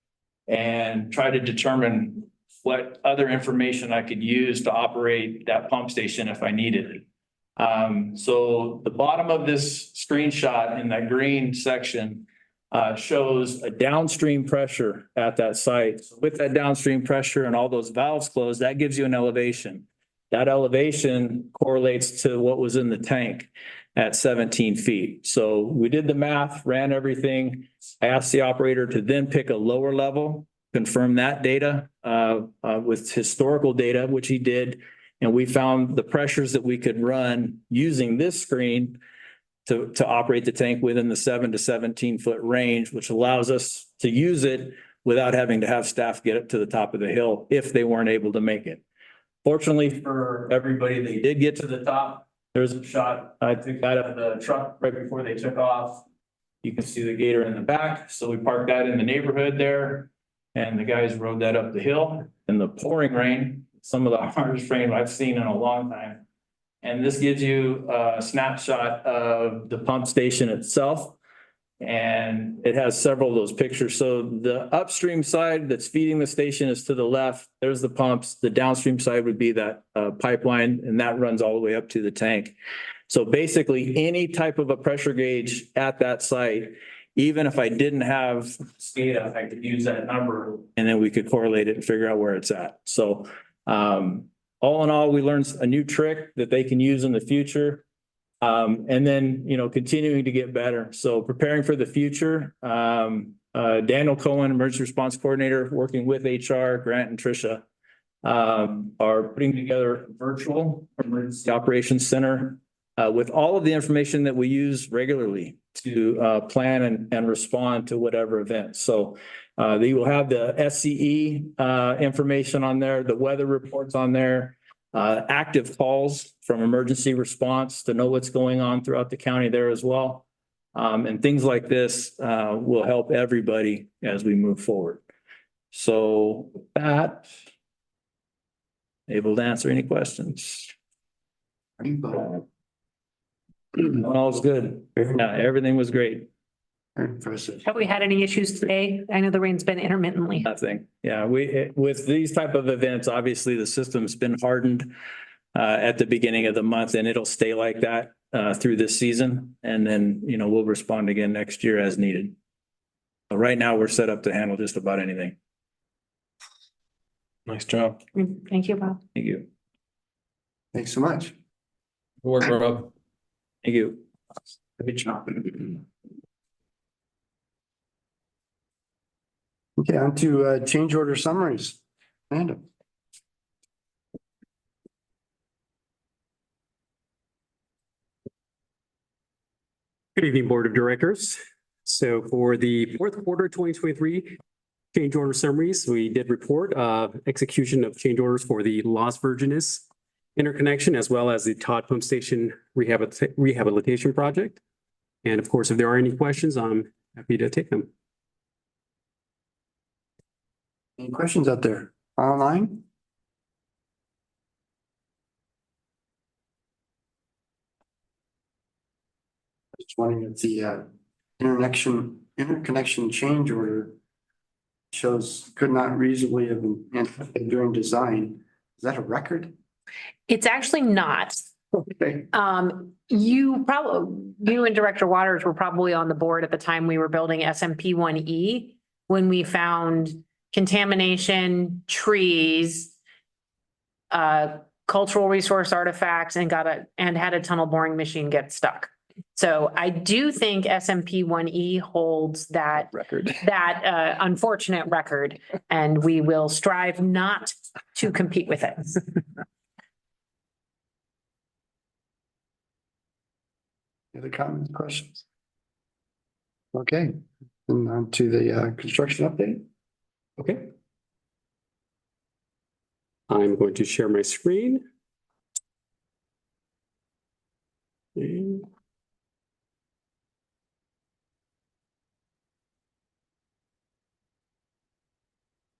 and tried to determine what other information I could use to operate that pump station if I needed it. So the bottom of this screenshot in that green section shows a downstream pressure at that site. So with that downstream pressure and all those valves closed, that gives you an elevation. That elevation correlates to what was in the tank at 17 feet. So we did the math, ran everything. I asked the operator to then pick a lower level, confirm that data with historical data, which he did. And we found the pressures that we could run using this screen to operate the tank within the 7 to 17 foot range, which allows us to use it without having to have staff get up to the top of the hill if they weren't able to make it. Fortunately for everybody, they did get to the top. There's a shot I took out of the truck right before they took off. You can see the Gator in the back. So we parked that in the neighborhood there. And the guys rode that up the hill in the pouring rain, some of the hardest rain I've seen in a long time. And this gives you a snapshot of the pump station itself. And it has several of those pictures. So the upstream side that's feeding the station is to the left. There's the pumps. The downstream side would be that pipeline, and that runs all the way up to the tank. So basically any type of a pressure gauge at that site, even if I didn't have SCADA, I could use that number and then we could correlate it and figure out where it's at. So all in all, we learned a new trick that they can use in the future. And then, you know, continuing to get better. So preparing for the future, Daniel Cohen, Emergency Response Coordinator, working with HR, Grant and Tricia, are putting together a virtual emergency operations center with all of the information that we use regularly to plan and respond to whatever event. So they will have the SCE information on there, the weather reports on there, active calls from emergency response to know what's going on throughout the county there as well. And things like this will help everybody as we move forward. So with that, able to answer any questions. All's good. Yeah, everything was great. Very impressive. Have we had any issues today? I know the rain's been intermittently. Nothing. Yeah, with these type of events, obviously the system's been hardened at the beginning of the month, and it'll stay like that through this season. And then, you know, we'll respond again next year as needed. But right now we're set up to handle just about anything. Nice job. Thank you, Bob. Thank you. Thanks so much. Good work, Rob. Thank you. Good job. Okay, on to change order summaries. Amanda. Good evening, Board of Directors. So for the fourth quarter 2023 change order summaries, we did report execution of change orders for the Las Virgenes interconnection, as well as the Todd Pump Station rehabilitation project. And of course, if there are any questions, I'm happy to take them. Any questions out there? online? Just wondering if the interconnection change order shows could not reasonably have been implemented during design. Is that a record? It's actually not. Okay. You and Director Waters were probably on the board at the time we were building SMP 1E when we found contamination, trees, cultural resource artifacts, and had a tunnel boring machine get stuck. So I do think SMP 1E holds that Record. that unfortunate record, and we will strive not to compete with it. Any other comments, questions? Okay, and on to the construction update. Okay. I'm going to share my screen.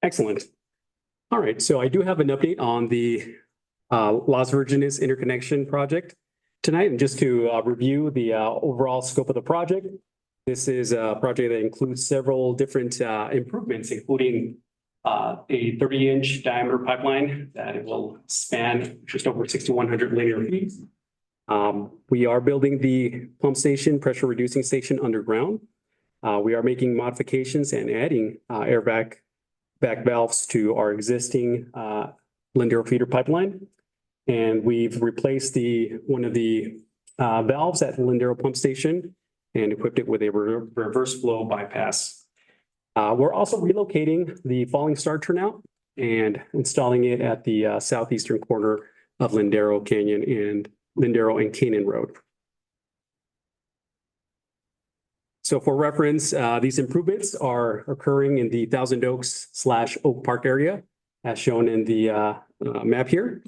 Excellent. All right, so I do have an update on the Las Virgenes interconnection project tonight. And just to review the overall scope of the project, this is a project that includes several different improvements, including a 30-inch diameter pipeline that it will span just over 6,100 linear feet. We are building the pump station, pressure reducing station underground. We are making modifications and adding air back valves to our existing Lindero feeder pipeline. And we've replaced one of the valves at the Lindero pump station and equipped it with a reverse flow bypass. We're also relocating the falling star turnout and installing it at the southeastern corner of Lindero Canyon and Lindero and Canaan Road. So for reference, these improvements are occurring in the Thousand Oaks / Oak Park area, as shown in the map here.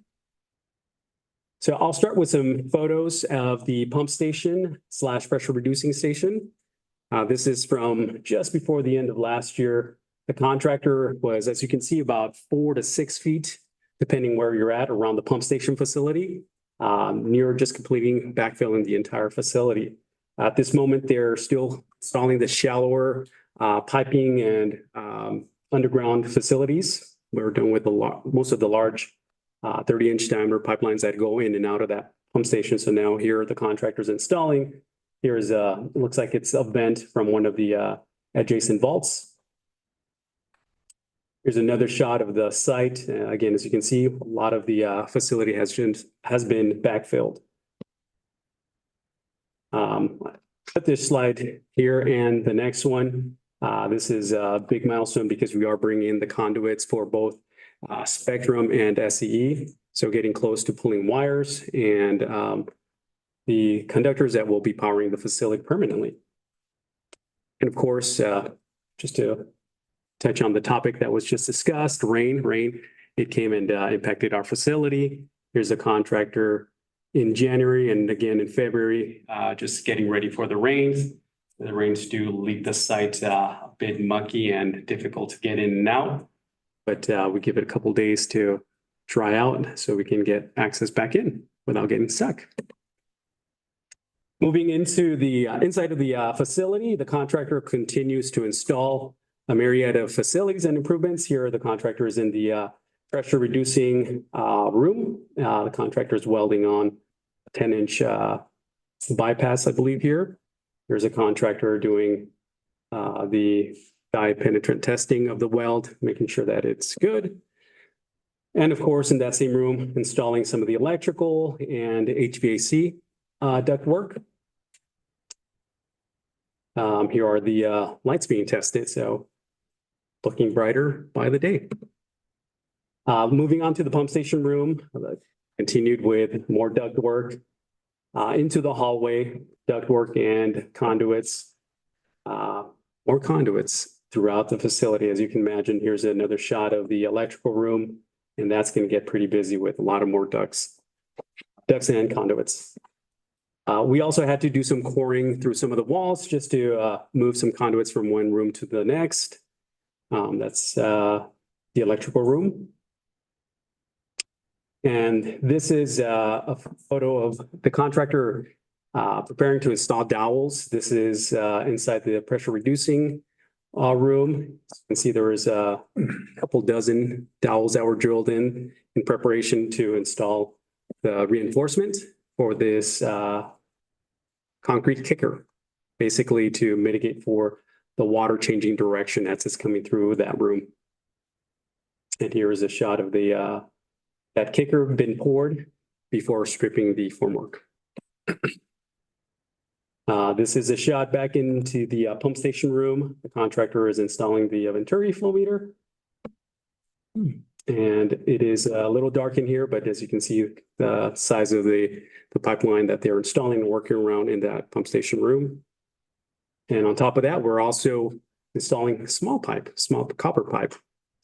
So I'll start with some photos of the pump station / pressure reducing station. This is from just before the end of last year. The contractor was, as you can see, about 4 to 6 feet, depending where you're at around the pump station facility, near just completing backfilling the entire facility. At this moment, they're still installing the shallower piping and underground facilities. We're done with most of the large 30-inch diameter pipelines that go in and out of that pump station. So now here the contractor's installing. Here's it looks like it's a vent from one of the adjacent vaults. Here's another shot of the site. Again, as you can see, a lot of the facility has been backfilled. Put this slide here and the next one. This is a big milestone because we are bringing in the conduits for both Spectrum and SCE. So getting close to pulling wires and the conductors that will be powering the facility permanently. And of course, just to touch on the topic that was just discussed, rain, it came and impacted our facility. Here's a contractor in January and again in February, just getting ready for the rains. The rains do leave the site a bit mucky and difficult to get in and out, but we give it a couple days to dry out so we can get access back in without getting stuck. Moving into the inside of the facility, the contractor continues to install a myriad of facilities and improvements. Here, the contractor is in the pressure reducing room. The contractor is welding on a 10-inch bypass, I believe here. There's a contractor doing the dye penetrant testing of the weld, making sure that it's good. And of course, in that same room, installing some of the electrical and HVAC ductwork. Here are the lights being tested, so looking brighter by the day. Moving on to the pump station room, continued with more ductwork into the hallway, ductwork and conduits, more conduits throughout the facility. As you can imagine, here's another shot of the electrical room, and that's going to get pretty busy with a lot of more ducts and conduits. We also had to do some coring through some of the walls just to move some conduits from one room to the next. That's the electrical room. And this is a photo of the contractor preparing to install dowels. This is inside the pressure reducing room. You can see there is a couple dozen dowels that were drilled in preparation to install the reinforcement for this concrete kicker, basically to mitigate for the water changing direction as it's coming through that room. And here is a shot of the that kicker been poured before stripping the formwork. This is a shot back into the pump station room. The contractor is installing the Venturi flow meter. And it is a little dark in here, but as you can see, the size of the pipeline that they're installing and working around in that pump station room. And on top of that, we're also installing small copper pipe.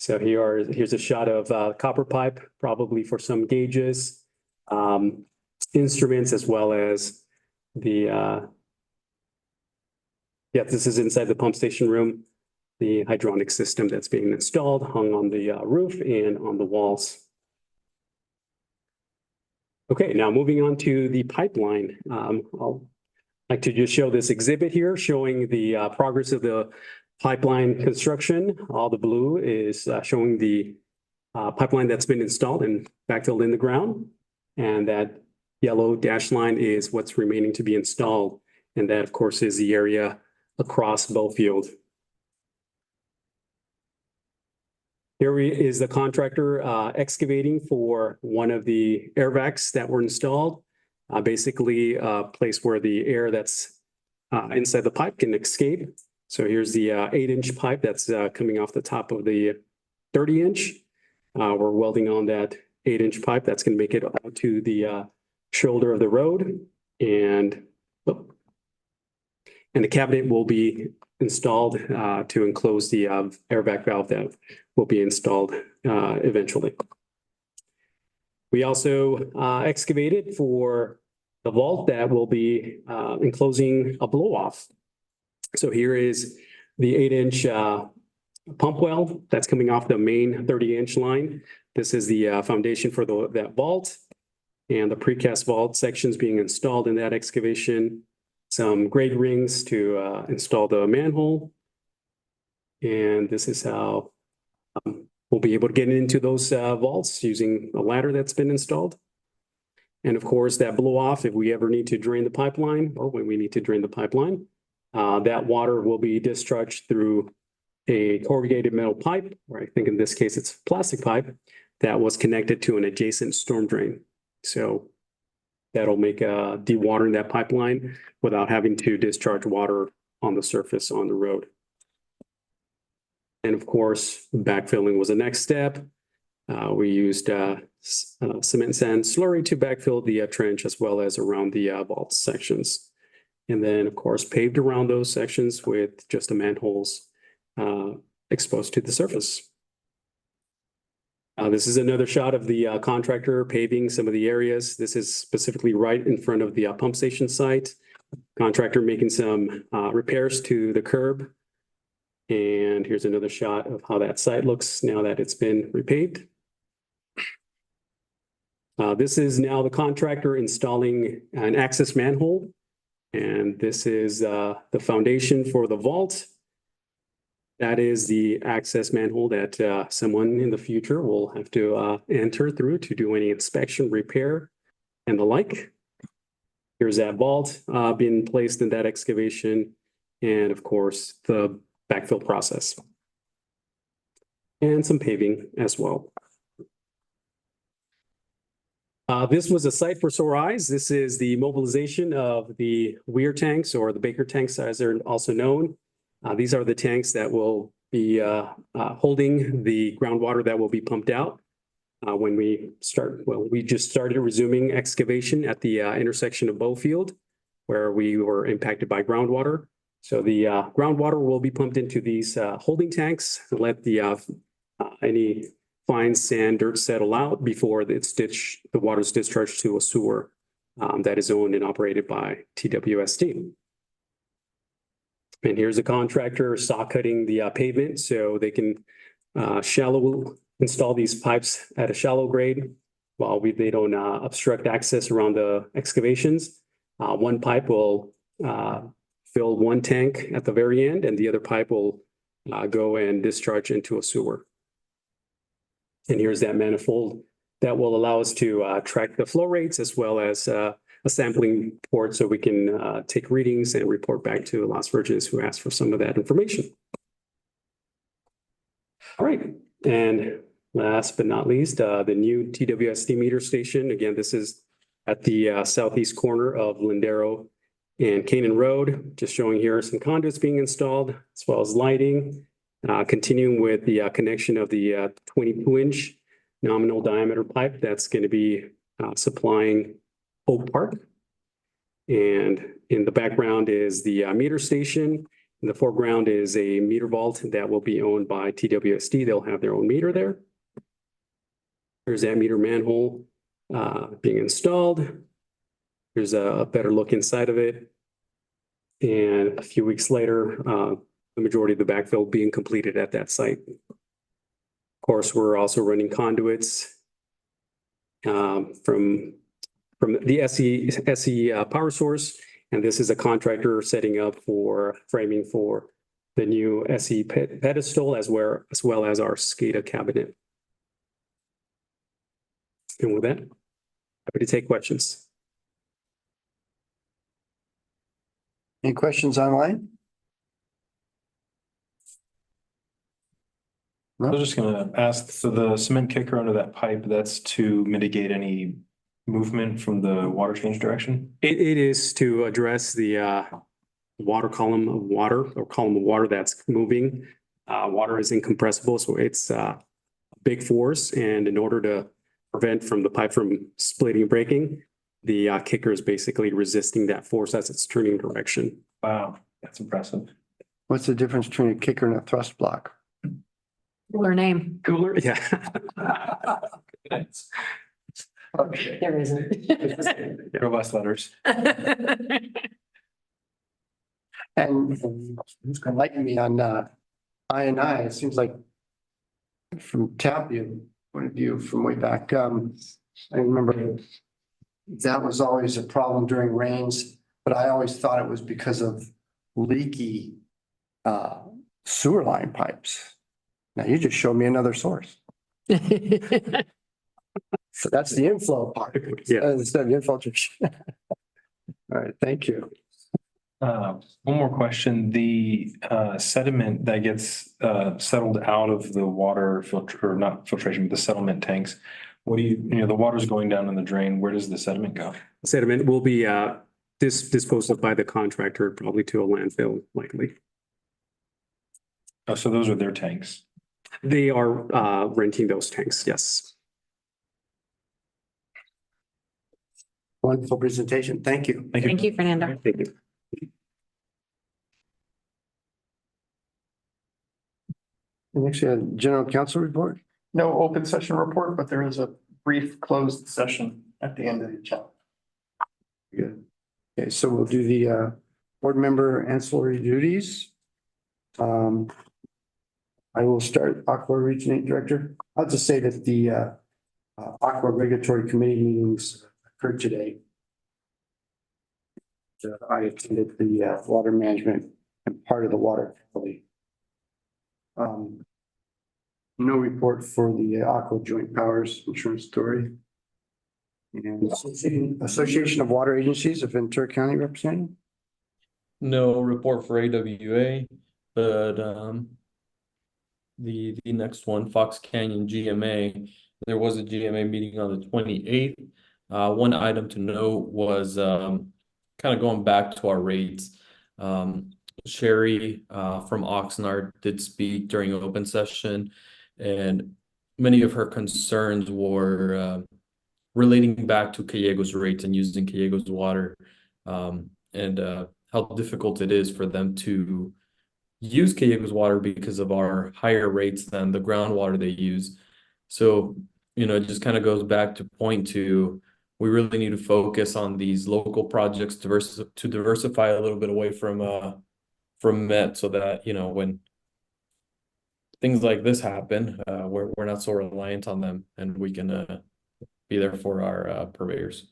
So here's a shot of copper pipe, probably for some gauges, instruments, as well as the, this is inside the pump station room, the hydronic system that's being installed, hung on the roof and on the walls. Okay, now moving on to the pipeline. I'll like to just show this exhibit here showing the progress of the pipeline construction. All the blue is showing the pipeline that's been installed and backfilled in the ground. And that yellow dashed line is what's remaining to be installed. And that, of course, is the area across Bowfield. Here is the contractor excavating for one of the air vacs that were installed. Basically a place where the air that's inside the pipe can escape. So here's the 8-inch pipe that's coming off the top of the 30-inch. We're welding on that 8-inch pipe that's going to make it to the shoulder of the road. And the cabinet will be installed to enclose the air vac valve that will be installed eventually. We also excavated for the vault that will be enclosing a blow off. So here is the 8-inch pump well that's coming off the main 30-inch line. This is the foundation for that vault, and the precast vault sections being installed in that excavation. Some grade rings to install the manhole. And this is how we'll be able to get into those vaults using a ladder that's been installed. And of course, that blow off, if we ever need to drain the pipeline, or when we need to drain the pipeline, that water will be discharged through a corrugated metal pipe, or I think in this case it's plastic pipe, that was connected to an adjacent storm drain. So that'll make dewatering that pipeline without having to discharge water on the surface on the road. And of course, backfilling was the next step. We used cement sand slurry to backfill the trench as well as around the vault sections. And then, of course, paved around those sections with just the manholes exposed to the surface. This is another shot of the contractor paving some of the areas. This is specifically right in front of the pump station site. Contractor making some repairs to the curb. And here's another shot of how that site looks now that it's been repaved. This is now the contractor installing an access manhole. And this is the foundation for the vault. That is the access manhole that someone in the future will have to enter through to do any inspection, repair, and the like. Here's that vault being placed in that excavation, and of course, the backfill process. And some paving as well. This was a sight for sore eyes. This is the mobilization of the weir tanks, or the Baker tanks as they're also known. These are the tanks that will be holding the groundwater that will be pumped out when we start. Well, we just started resuming excavation at the intersection of Bowfield, where we were impacted by groundwater. So the groundwater will be pumped into these holding tanks and let the any fine sand, dirt settle out before the water is discharged to a sewer that is owned and operated by TWSD. And here's a contractor saw cutting the pavement so they can install these pipes at a shallow grade. while they don't obstruct access around the excavations. One pipe will fill one tank at the very end, and the other pipe will go and discharge into a sewer. And here's that manifold that will allow us to track the flow rates as well as a sampling port so we can take readings and report back to Las Virgenes who asked for some of that information. All right, and last but not least, the new TWSD meter station. Again, this is at the southeast corner of Lindero and Canaan Road. Just showing here some conduits being installed as well as lighting. Continuing with the connection of the 22-inch nominal diameter pipe that's going to be supplying Oak Park. And in the background is the meter station. In the foreground is a meter vault that will be owned by TWSD. They'll have their own meter there. There's that meter manhole being installed. There's a better look inside of it. And a few weeks later, the majority of the backfill being completed at that site. Of course, we're also running conduits from the SE power source. And this is a contractor setting up for framing for the new SE pedestal as well as our SCADA cabinet. And with that, happy to take questions. Any questions online? I was just gonna ask, so the cement kicker under that pipe, that's to mitigate any movement from the water change direction? It is to address the water column of water or column of water that's moving. Water is incompressible, so it's a big force. And in order to prevent from the pipe from splitting and breaking, the kicker is basically resisting that force as it's turning direction. Wow, that's impressive. What's the difference between a kicker and a thrust block? Cooler name. Cooler, yeah. There isn't. Robust letters. And who's gonna enlighten me on I&I? It seems like from Tapia point of view from way back, I remember that was always a problem during rains, but I always thought it was because of leaky sewer line pipes. Now you just showed me another source. So that's the inflow part. Yeah. Instead of infiltration. All right, thank you. One more question. The sediment that gets settled out of the water filter, or not filtration, but the settlement tanks. What do you know, the water's going down in the drain. Where does the sediment go? Sediment will be disposed of by the contractor, probably to a landfill likely. Oh, so those are their tanks. They are renting those tanks, yes. Wonderful presentation. Thank you. Thank you, Fernando. Thank you. Next, we have general counsel report. No open session report, but there is a brief closed session at the end of the agenda. Good. Okay, so we'll do the board member ancillary duties. I will start Aqua Region 8 Director. I'll just say that the Aqua Regulatory Committee meetings occurred today. I attended the water management and part of the water quality. No report for the Aqua Joint Powers Insurance Authority. And Association of Water Agencies of Ventura County representative. No report for AWA, but the next one, Fox Canyon GMA, there was a GMA meeting on the 28th. One item to note was kind of going back to our rates. Sherry from Oxnard did speak during open session, and many of her concerns were relating back to Calleguas rates and using Calleguas water, and how difficult it is for them to use Calleguas water because of our higher rates than the groundwater they use. So, you know, it just kind of goes back to point to, we really need to focus on these local projects to diversify a little bit away from MET, so that, you know, when things like this happen, we're not so reliant on them, and we can be there for our purveyors.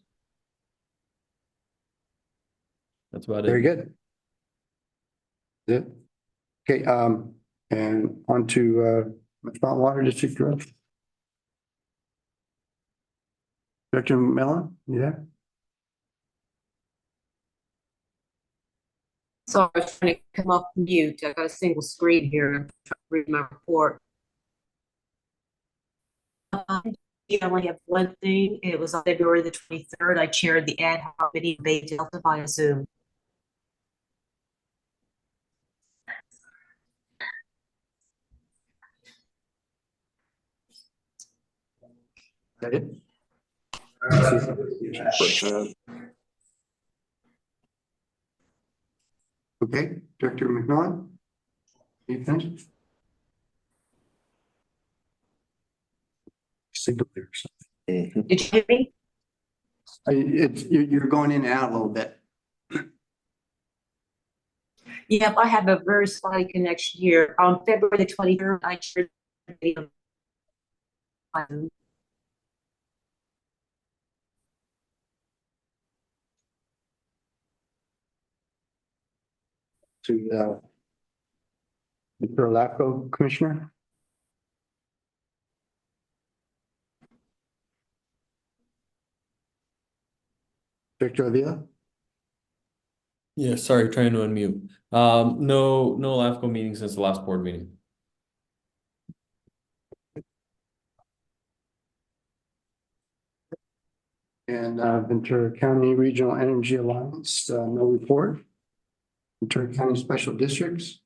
That's about it. Very good. Good. Okay, and on to Metropolitan Water District Director. Director Mellon, you there? So I was trying to come off mute. I got a single screen here. I'm trying to read my report. I only have one thing. It was on February the 23rd. I chaired the ad hoc committee Bay Delta via Zoom. That it? Okay, Director McMillan? You finished? Signal there or something. Did you hear me? You're going in and out a little bit. Yep, I have a very spotty connection here. On February the 23rd, I chaired the committee on Zoom. To Mr. Lafco, Commissioner. Director Avila. Yeah, sorry, trying to unmute. No LAFCO meeting since the last board meeting. And Ventura County Regional Energy Alliance, no report. Ventura County Special Districts.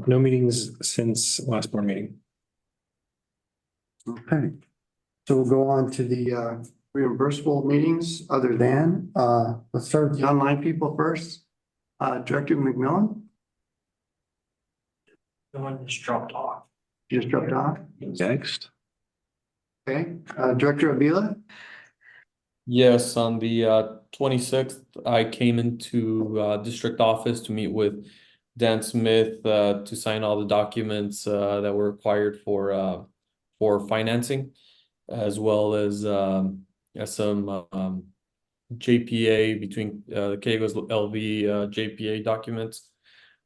No meetings since last board meeting. Okay. So we'll go on to the reimbursable meetings other than, let's start with the online people first. Director McMillan. The one just dropped off. You just dropped off. Next. Okay, Director Avila. Yes, on the 26th, I came into district office to meet with Dan Smith to sign all the documents that were required for financing, as well as some JPA between the Calleguas LV JPA documents.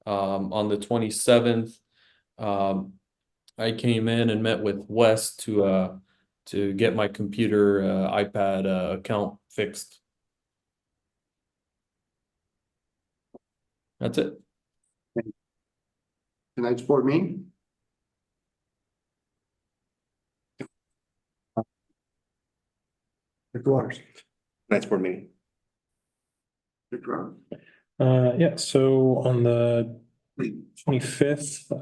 On the 27th, I came in and met with Wes to get my computer iPad account fixed. That's it. Tonight's board meeting. Director Waters. Tonight's board meeting. Director Yeah, so on the 25th,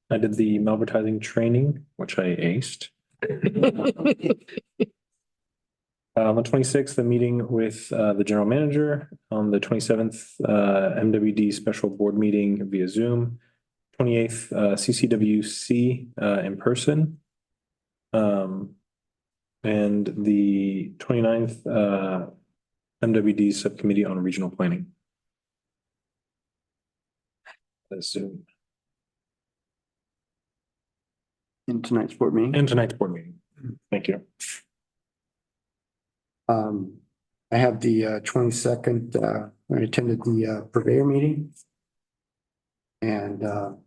I did the malvertising training, which I aced. On the 26th, the meeting with the general manager. On the 27th, MWD special board meeting via Zoom. 28th, CCWC in person. And the 29th, MWD subcommittee on regional planning. Zoom. In tonight's board meeting. And tonight's board meeting. Thank you. I have the 22nd, I attended the purveyor meeting. And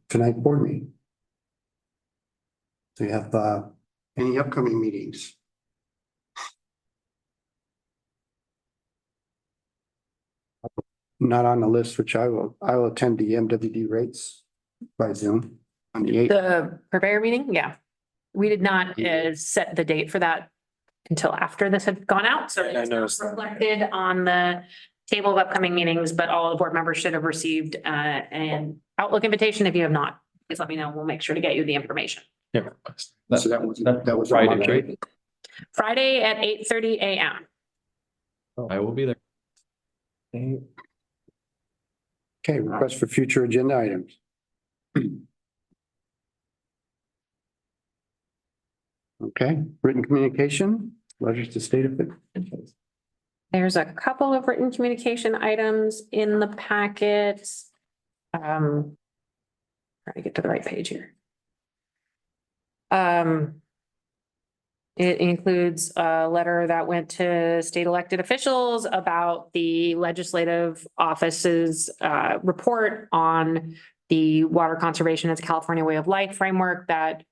tonight's board meeting. So you have any upcoming meetings? Not on the list, which I will attend the MWD rates by Zoom on the 8th. The purveyor meeting, yeah. We did not set the date for that until after this had gone out, so it's not reflected on the table of upcoming meetings, but all the board members should have received an Outlook invitation. If you have not, please let me know. We'll make sure to get you the information. Yeah. So that was Friday, March right? 8th. Friday at 8:30 a.m. I will be there. Okay, request for future agenda items. Okay, written communication, letters to state officials. There's a couple of written communication items in the packet. Trying to get to the right page here. It includes a letter that went to state elected officials about the legislative office's report on the water conservation as a California way of life framework that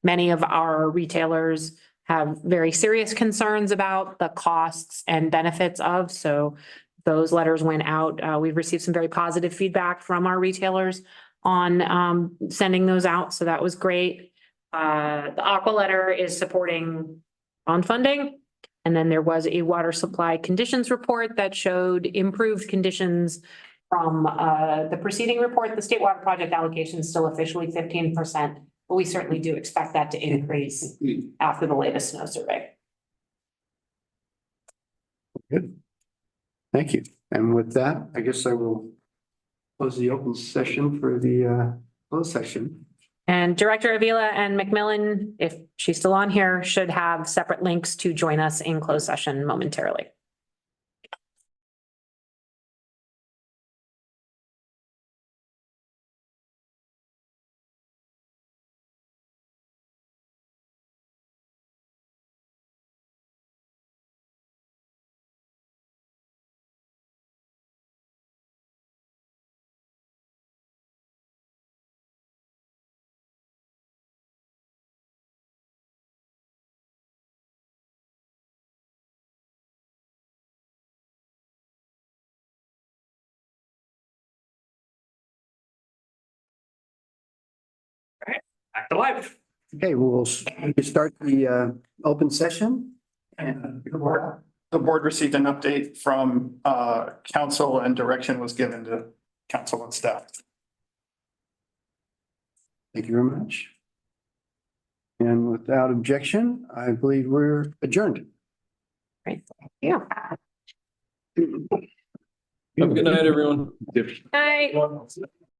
many of our retailers have very serious concerns about the costs and benefits of. So those letters went out. We've received some very positive feedback from our retailers on sending those out. So that was great. The Aqua letter is supporting bond funding. And then there was a water supply conditions report that showed improved conditions from the preceding report. The state water project allocation is still officially 15%, but we certainly do expect that to increase after the latest snow survey. Good. Thank you. And with that, I guess I will close the open session for the closed session. And Director Avila and McMillan, if she's still on here, should have separate links to join us in closed session momentarily. Back to life. Okay, we'll start the open session. And The board received an update from council and direction was given to council and staff. thank you very much. And without objection, I believe we're adjourned. Great. Yeah. Have a good night, everyone. Night.